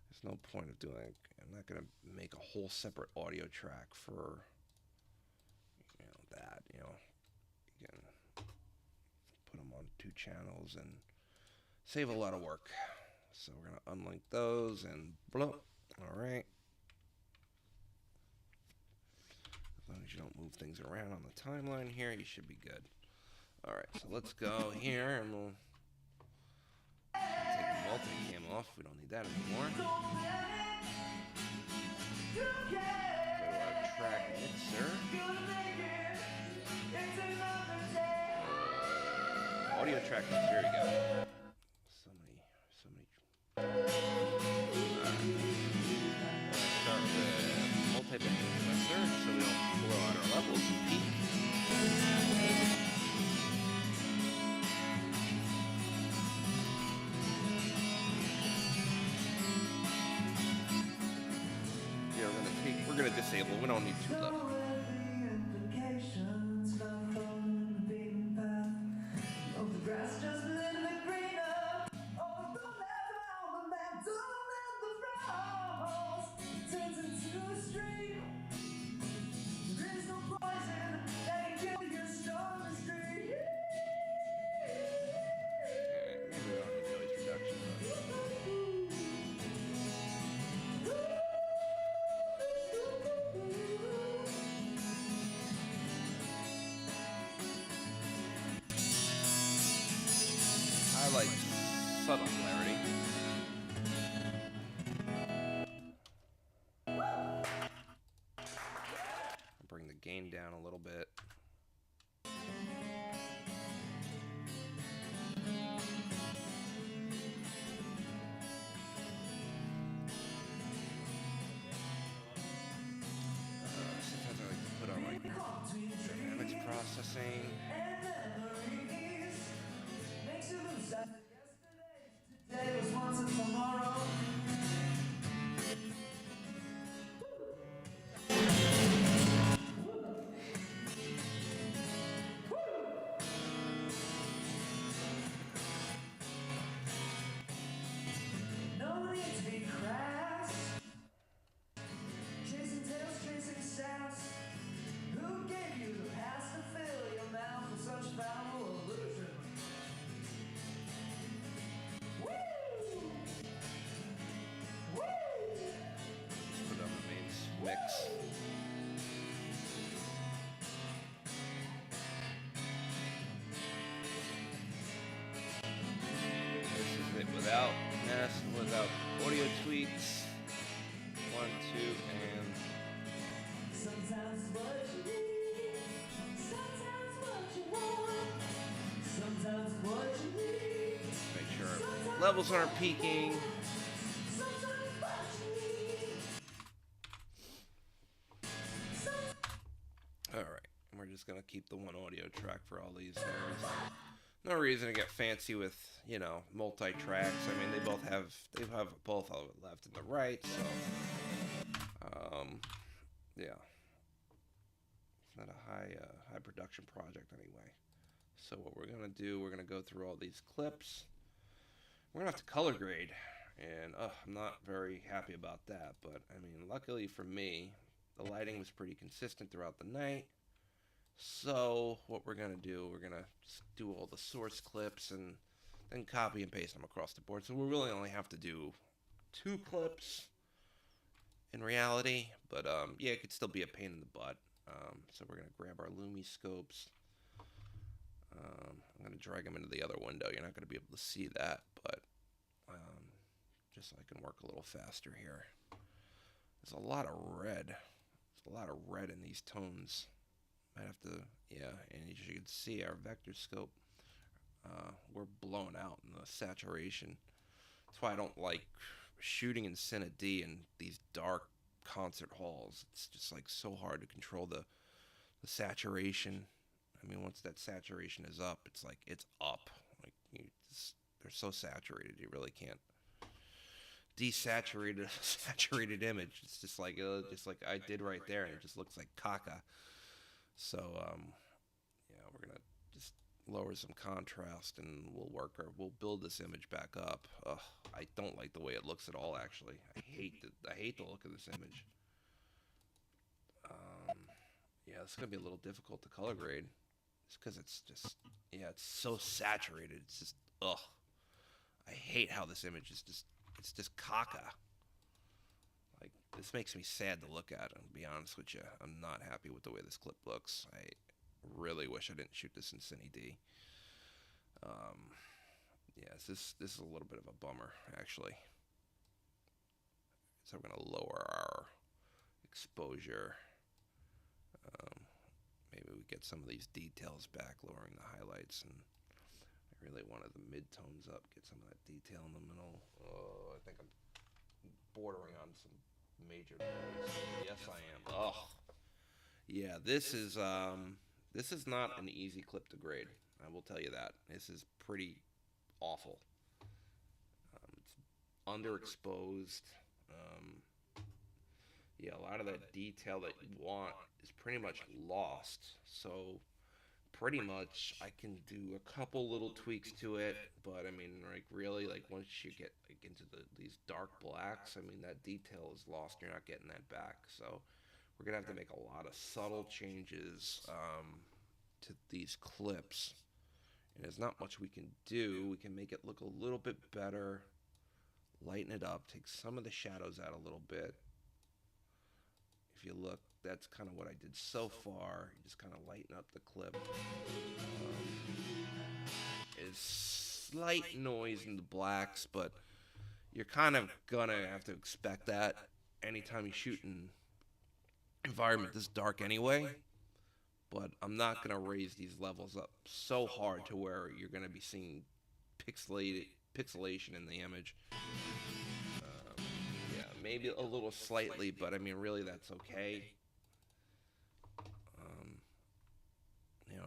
There's no point of doing, I'm not going to make a whole separate audio track for, that, you can put them on two channels and save a lot of work. So we're going to unlink those and blow. All right. As long as you don't move things around on the timeline here, you should be good. All right, so let's go here and we'll take the multicam off. We don't need that anymore. Go to our track mixer. Audio track mixer, here we go. So many. All right. well, we don't need two left. Maybe we don't need noise reduction, I like subtle clarity. Bring the gain down a little bit. Sometimes I like to put on like dynamics processing. Put on the main mix. This is it without mess, without audio tweaks. 1, 2, and Sometimes what you need, sometimes what you want, sometimes what you need, make sure levels aren't peaking. sometimes what you need. Alright, we're just gonna keep the one audio track for all these. No reason to get fancy with, you know, multi-tracks. I mean, they have both of the left and the right, so yeah, it's not a high production project anyway. So what we're gonna do, we're gonna go through all these clips. We're gonna have to color grade, and I'm not very happy about that. But I mean, luckily for me, the lighting was pretty consistent throughout the night. So what we're gonna do, we're gonna just do all the source clips and then copy and paste them across the board. So we really only have to do 2 clips in reality, but yeah, it could still be a pain in the butt. So we're gonna grab our Lumi scopes. I'm gonna drag them into the other window. You're not gonna be able to see that, but just so I can work a little faster here. There's a lot of red. There's a lot of red in these tones. Might have to, yeah, and as you can see, our vector scope, we're blown out in the saturation. That's why I don't like shooting in Cine D in these dark concert halls. It's just like so hard to control the saturation. I mean, once that saturation is up, it's like it's up. Like they're so saturated, you really can't desaturate a saturated image. It's just like I did right there, and it just looks like caca. So yeah, we're gonna just lower some contrast, and we'll build this image back up. Ugh, I don't like the way it looks at all. Actually, I hate the look of this image. Yeah, it's gonna be a little difficult to color grade, just because it's just, yeah, it's so saturated. It's just ugh. I hate how this image is it's just caca. Like, this makes me sad to look at, and to be honest with you, I'm not happy with the way this clip looks. I really wish I didn't shoot this in Cine D. Yes, this is a little bit of a bummer, actually. So we're gonna lower our exposure. Maybe we get some of these details back, lowering the highlights, and I really wanted the mid-tones up, get some of that detail in the middle. Oh, I think I'm bordering on some major noise. Yes, I am. Oh, yeah. This is not an easy clip to grade. I will tell you that. This is pretty awful. It's underexposed. yeah, a lot of that detail that you want is pretty much lost. So pretty much I can do a couple little tweaks to it, but I mean, like really, like once you get like into these dark blacks, I mean that detail is lost. You're not getting that back. So we're gonna have to make a lot of subtle changes to these clips, and there's not much we can do. We can make it look a little bit better, lighten it up, take some of the shadows out a little bit. If you look, that's kind of what I did so far. You just kind of lighten up the clip. Is slight noise in the blacks, but you're kind of gonna have to expect that anytime you shoot an environment this dark anyway. But I'm not gonna raise these levels up so hard to where you're gonna be seeing pixelation in the image. Yeah, maybe a little slightly, but I mean, really, that's okay.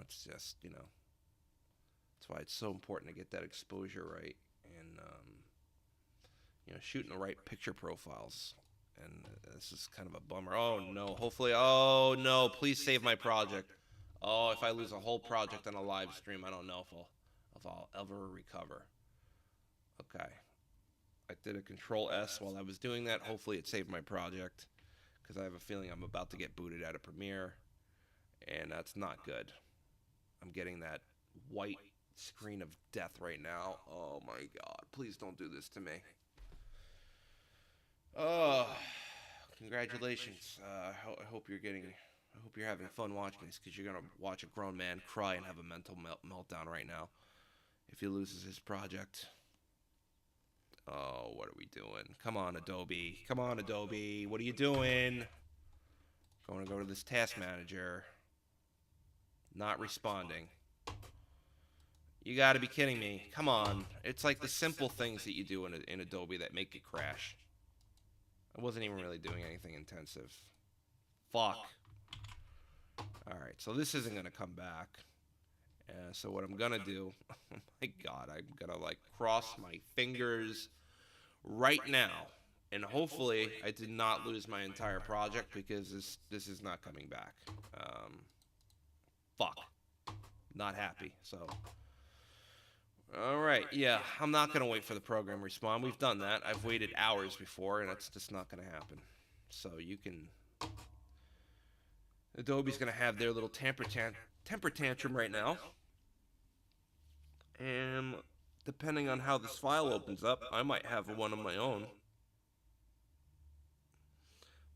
It's just, that's why it's so important to get that exposure right and, shooting the right picture profiles. And this is kind of a bummer. Oh, no. Hopefully, oh, no. Please save my project. Oh, if I lose a whole project on a live stream, I don't know if I'll ever recover. Okay. I did a Control S while I was doing that. Hopefully it saved my project, because I have a feeling I'm about to get booted out of Premiere, and that's not good. I'm getting that white screen of death right now. Oh my god, please don't do this to me. Oh, congratulations. I hope you're having fun watching this, because you're gonna watch a grown man cry and have a mental meltdown right now if he loses his project. Oh, what are we doing? Come on, Adobe. Come on, Adobe. What are you doing? Going to go to this task manager. Not responding. You got to be kidding me. Come on. It's like the simple things that you do in Adobe that make it crash. I wasn't even really doing anything intensive. Fuck. Alright, so this isn't going to come back. So what I'm going to do... Oh my god, I'm going to cross my fingers right now. And hopefully I did not lose my entire project, because this is not coming back. Fuck. Not happy, so... Alright, yeah, I'm not going to wait for the program to respond. We've done that. I've waited hours before, and it's just not going to happen. So you can... Adobe's going to have their little temper tantrum right now. And depending on how this file opens up, I might have one of my own.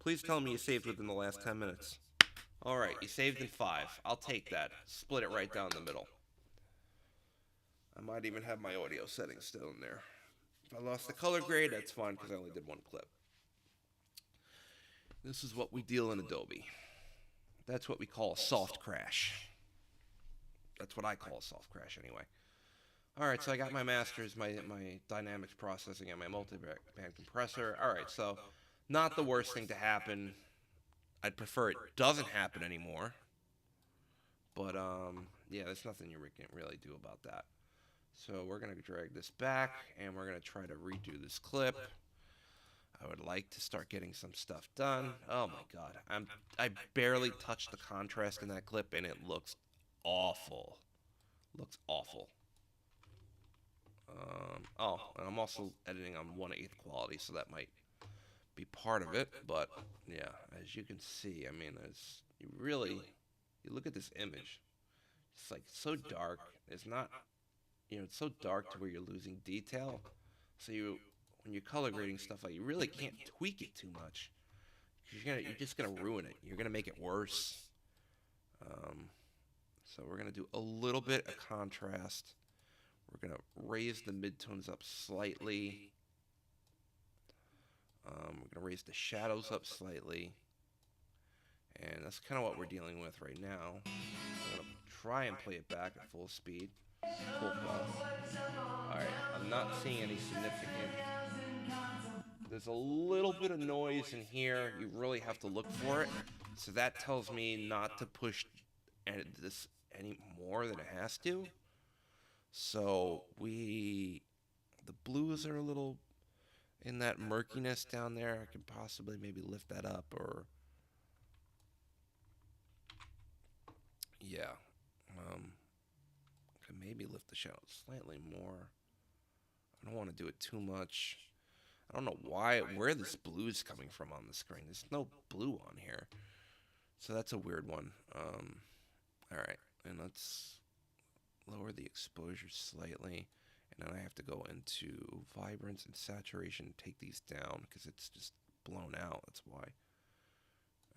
Please tell me you saved within the last 10 minutes. Alright, you saved in 5. I'll take that. Split it right down the middle. I might even have my audio settings still in there. If I lost the color grade, that's fine, because I only did one clip. This is what we deal in Adobe. That's what we call a soft crash. That's what I call a soft crash anyway. Alright, so I got my masters, my dynamics processing, and my multi-band compressor. Alright, so not the worst thing to happen. I'd prefer it doesn't happen anymore. But, yeah, there's nothing you can really do about that. So we're going to drag this back, and we're going to try to redo this clip. I would like to start getting some stuff done. Oh my god, I barely touched the contrast in that clip, and it looks awful. Looks awful. Oh, and I'm also editing on 1/8 quality, so that might be part of it. But yeah, as you can see, I mean, you look at this image. It's like so dark. It's not, it's so dark to where you're losing detail. So when you're color grading stuff, you really can't tweak it too much. You're just gonna ruin it. You're gonna make it worse. So we're gonna do a little bit of contrast. We're gonna raise the midtones up slightly. We're gonna raise the shadows up slightly. And that's kind of what we're dealing with right now. I'm gonna try and play it back at full speed. Cool call. Alright, I'm not seeing any significant... There's a little bit of noise in here. You really have to look for it. So that tells me not to push this any more than it has to. So the blues are a little in that murkiness down there. I could possibly maybe lift that up, or yeah, um, could maybe lift the shadow slightly more. I don't want to do it too much. I don't know where this blue is coming from on the screen. There's no blue on here, so that's a weird one. All right, and let's lower the exposure slightly, and then I have to go into vibrance and saturation and take these down because it's just blown out. That's why.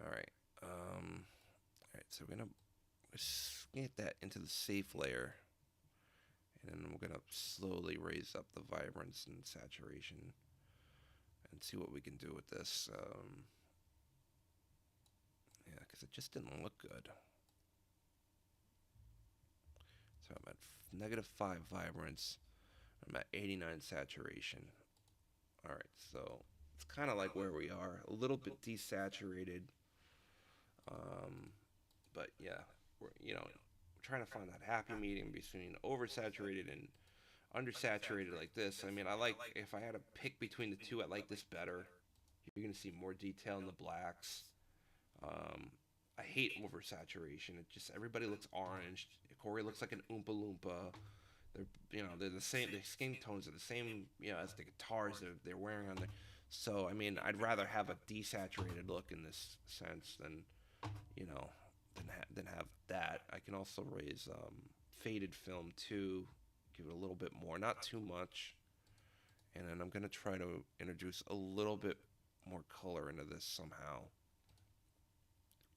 All right. All right. So we're gonna get that into the safe layer, and then we're gonna slowly raise up the vibrance and saturation, and see what we can do with this. Yeah, because it just didn't look good. So I'm at -5 vibrance. I'm at 89 saturation. All right, so it's kind of like where we are, a little bit desaturated. But yeah, we're trying to find that happy medium between oversaturated and undersaturated like this. I mean, I like, if I had to pick between the two, I like this better. You're gonna see more detail in the blacks. I hate oversaturation. It just, everybody looks orange. Corey looks like an Oompa Loompa. They're the same. The skin tones are the same, as the guitars they're wearing on there. So I mean, I'd rather have a desaturated look in this sense than, than have that. I can also raise faded film too, give it a little bit more, not too much. And then I'm gonna try to introduce a little bit more color into this somehow.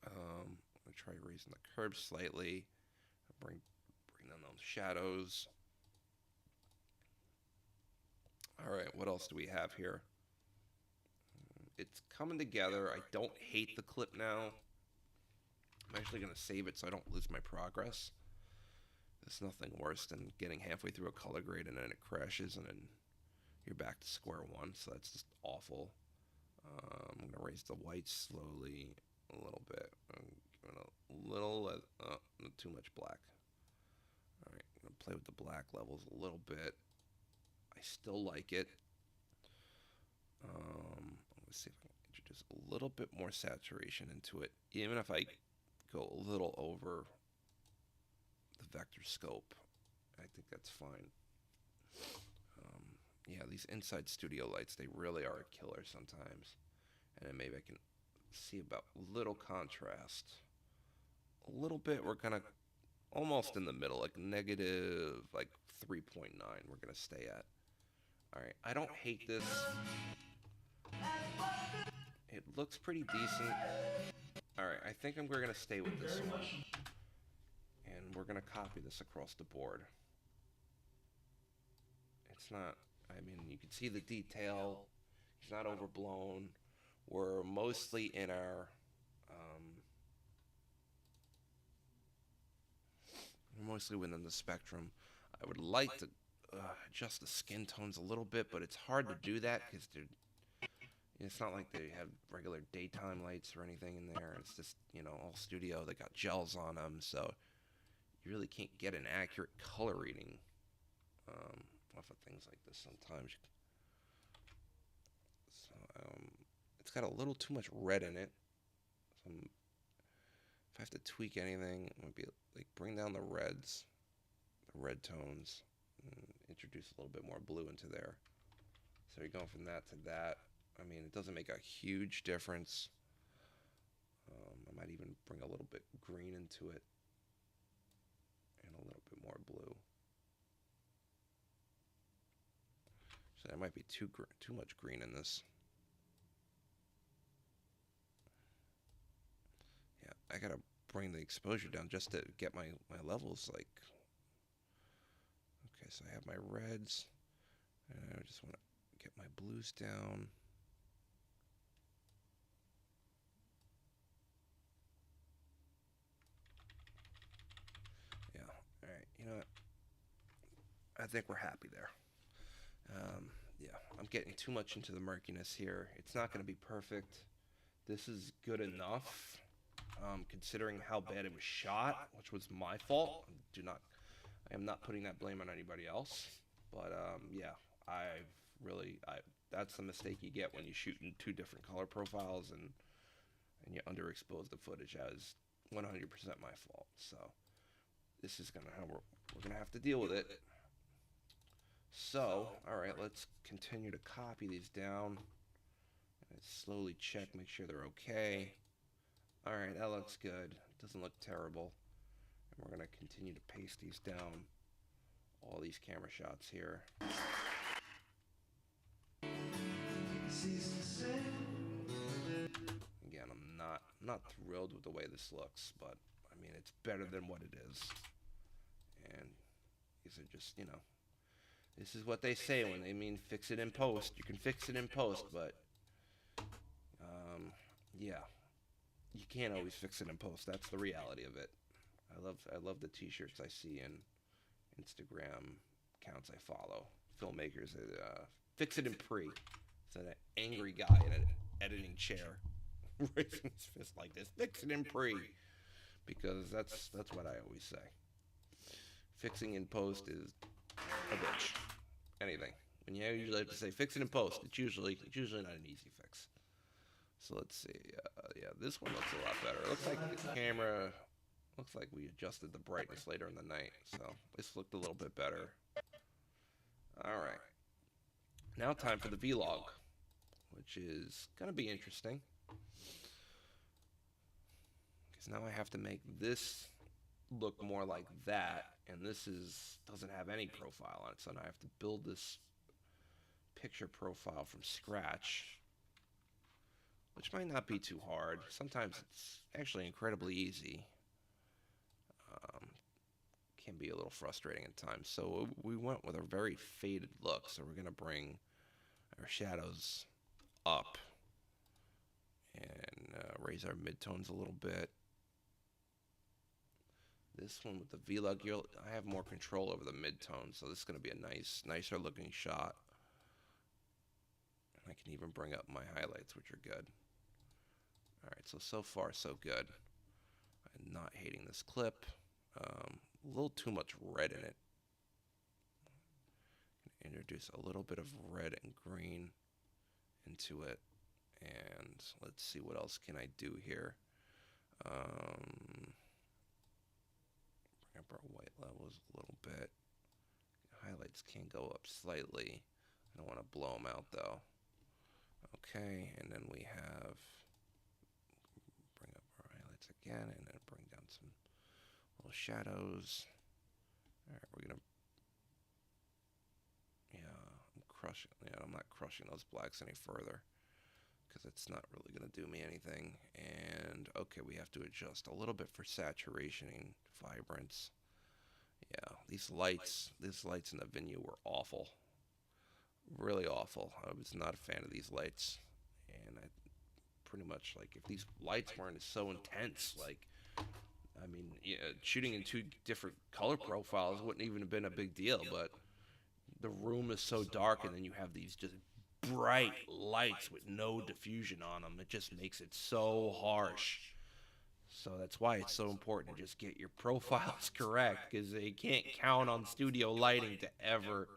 I'm gonna try raising the curves slightly. Bring down those shadows. All right, what else do we have here? It's coming together. I don't hate the clip now. I'm actually going to save it so I don't lose my progress. There's nothing worse than getting halfway through a color grade and then it crashes and then you're back to square one. So that's just awful. I'm going to raise the white slowly a little bit. I'm giving a little, not too much black. All right, I'm going to play with the black levels a little bit. I still like it. Let's see if I can introduce a little bit more saturation into it, even if I go a little over the vector scope. I think that's fine. Yeah, these inside studio lights, they really are a killer sometimes. And then maybe I can see about a little contrast. A little bit, we're kind of almost in the middle, like negative, like 3.9 we're going to stay at. All right, I don't hate this. It looks pretty decent. All right, I think we're going to stay with this one. And we're going to copy this across the board. It's not, I mean, you can see the detail. It's not overblown. We're mostly in our, we're mostly within the spectrum. I would like to adjust the skin tones a little bit, but it's hard to do that because it's not like they have regular daytime lights or anything in there. It's just, all studio. They got gels on them, so you really can't get an accurate color reading off of things like this sometimes. So it's got a little too much red in it. So if I have to tweak anything, it would be like bring down the reds, the red tones, and introduce a little bit more blue into there. So you're going from that to that. I mean, it doesn't make a huge difference. I might even bring a little bit green into it and a little bit more blue. So there might be too much green in this. Yeah, I gotta bring the exposure down just to get my levels like. Okay, so I have my reds, and I just want to get my blues down. Yeah, all right, you know what? I think we're happy there. Yeah, I'm getting too much into the murkiness here. It's not going to be perfect. This is good enough, considering how bad it was shot, which was my fault. I am not putting that blame on anybody else. But yeah, I that's the mistake you get when you shoot in two different color profiles and you underexpose the footage. That is 100% my fault. So this is gonna how we're gonna have to deal with it. So, all right, let's continue to copy these down and slowly check, make sure they're okay. All right, that looks good. Doesn't look terrible. And we're gonna continue to paste these down. All these camera shots here. Again, I'm not thrilled with the way this looks, but I mean it's better than what it is. And these are just, you know, this is what they say when they mean fix it in post. You can fix it in post, but yeah, you can't always fix it in post. That's the reality of it. I love the t-shirts I see in Instagram accounts I follow. Filmmakers that fix it in pre. It's an angry guy in an editing chair raising his fist like this. Fix it in pre. Because that's what I always say. Fixing in post is a bitch. Anything. When you usually have to say fix it in post, it's usually not an easy fix. So let's see. Yeah, this one looks a lot better. It looks like the camera. Looks like we adjusted the brightness later in the night, so this looked a little bit better. All right. Now time for the vlog, which is gonna be interesting. Because now I have to make this look more like that, and this doesn't have any profile on it, so now I have to build this picture profile from scratch, which might not be too hard. Sometimes it's actually incredibly easy. Can be a little frustrating at times. So we went with a very faded look, so we're gonna bring our shadows up and raise our midtones a little bit. This one with the vlog, I have more control over the midtones, so this is gonna be a nicer looking shot. And I can even bring up my highlights, which are good. All right, so far so good. I'm not hating this clip. A little too much red in it. Introduce a little bit of red and green into it, and let's see what else can I do here. Bring up our white levels a little bit. Highlights can go up slightly. I don't want to blow them out though. Okay, and then we have bring up our highlights again, and then bring down some little shadows. All right, we're gonna. I'm not crushing those blacks any further because it's not really gonna do me anything. And okay, we have to adjust a little bit for saturation and vibrance. Yeah, these lights in the venue were awful, really awful. I was not a fan of these lights, and I pretty much like if these lights weren't so intense, like. I mean, yeah, shooting in two different color profiles wouldn't even have been a big deal, but the room is so dark, and then you have these just bright lights with no diffusion on them. It just makes it so harsh. So that's why it's so important to just get your profiles correct, because they can't count on studio lighting to ever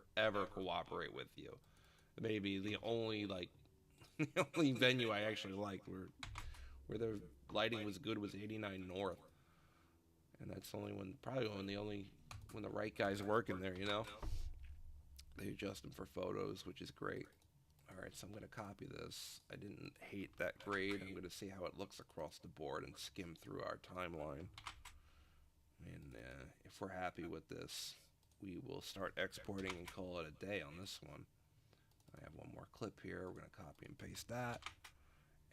cooperate with you. Maybe the only the only venue I actually liked where the lighting was good was 89 North. And that's probably when the right guy's working there, you know? They adjust them for photos, which is great. All right, so I'm going to copy this. I didn't hate that grade. I'm going to see how it looks across the board and skim through our timeline. And if we're happy with this, we will start exporting and call it a day on this one. I have one more clip here. We're going to copy and paste that.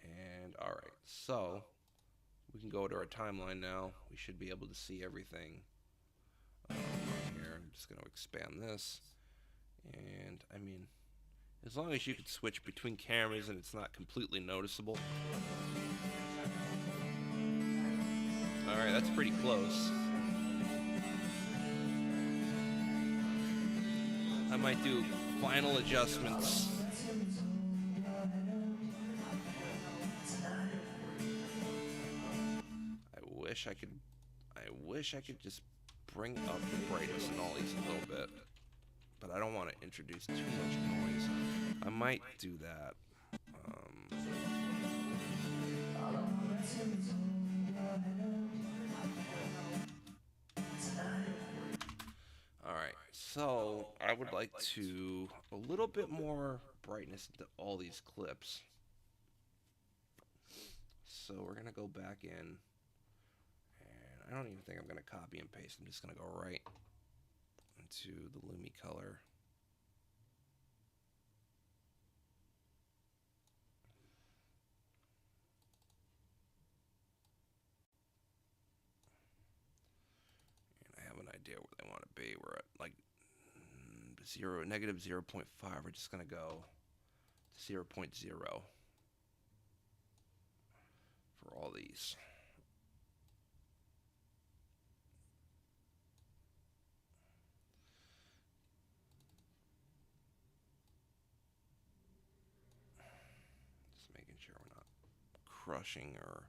And all right, so we can go to our timeline now. We should be able to see everything here. I'm just going to expand this. And, I mean, as long as you can switch between cameras and it's not completely noticeable. Alright, that's pretty close. I might do final adjustments. I wish I could just bring up the brightness in all these a little bit. but I don't want to introduce too much noise. I might do that. Alright, so I would like to a little bit more brightness into all these clips. So we're going to go back in, and I don't even think I'm going to copy and paste. I'm just going to go right into the Lumi color. And I have an idea where they want to be. We're at like negative 0.5. We're just going to go 0.0 for all these. Just making sure we're not crushing or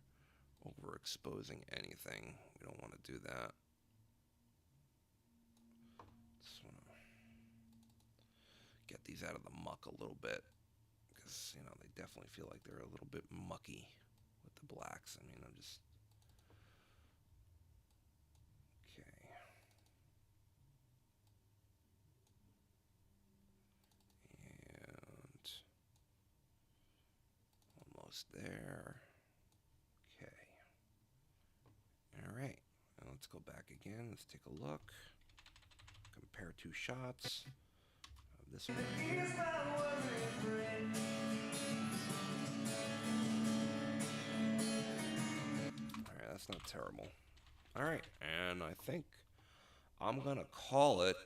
overexposing anything. We don't want to do that. Just want to get these out of the muck a little bit, because they definitely feel like they're a little bit mucky with the blacks. I mean, I'm just okay. And almost there. Okay. All right. Now let's go back again. Let's take a look. Compare two shots of this one right here. All right, that's not terrible. All right, and I think I'm gonna call it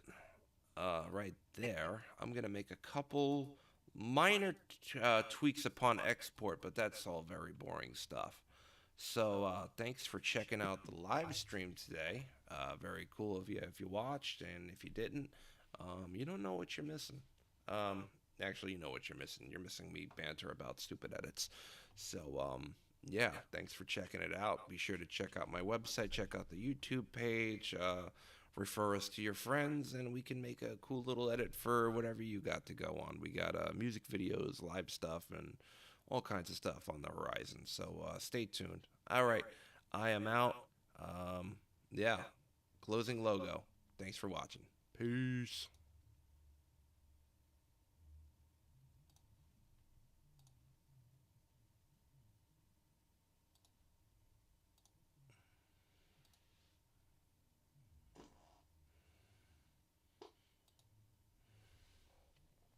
right there. I'm gonna make a couple minor tweaks upon export, but that's all very boring stuff. So thanks for checking out the live stream today. Very cool of you if you watched, and if you didn't, you don't know what you're missing. Actually, you know what you're missing. You're missing me banter about stupid edits. So yeah, thanks for checking it out. Be sure to check out my website, check out the YouTube page, refer us to your friends, and we can make a cool little edit for whatever you got to go on. We got music videos, live stuff, and all kinds of stuff on the horizon. So stay tuned. All right, I am out. Yeah, closing logo. Thanks for watching. Peace.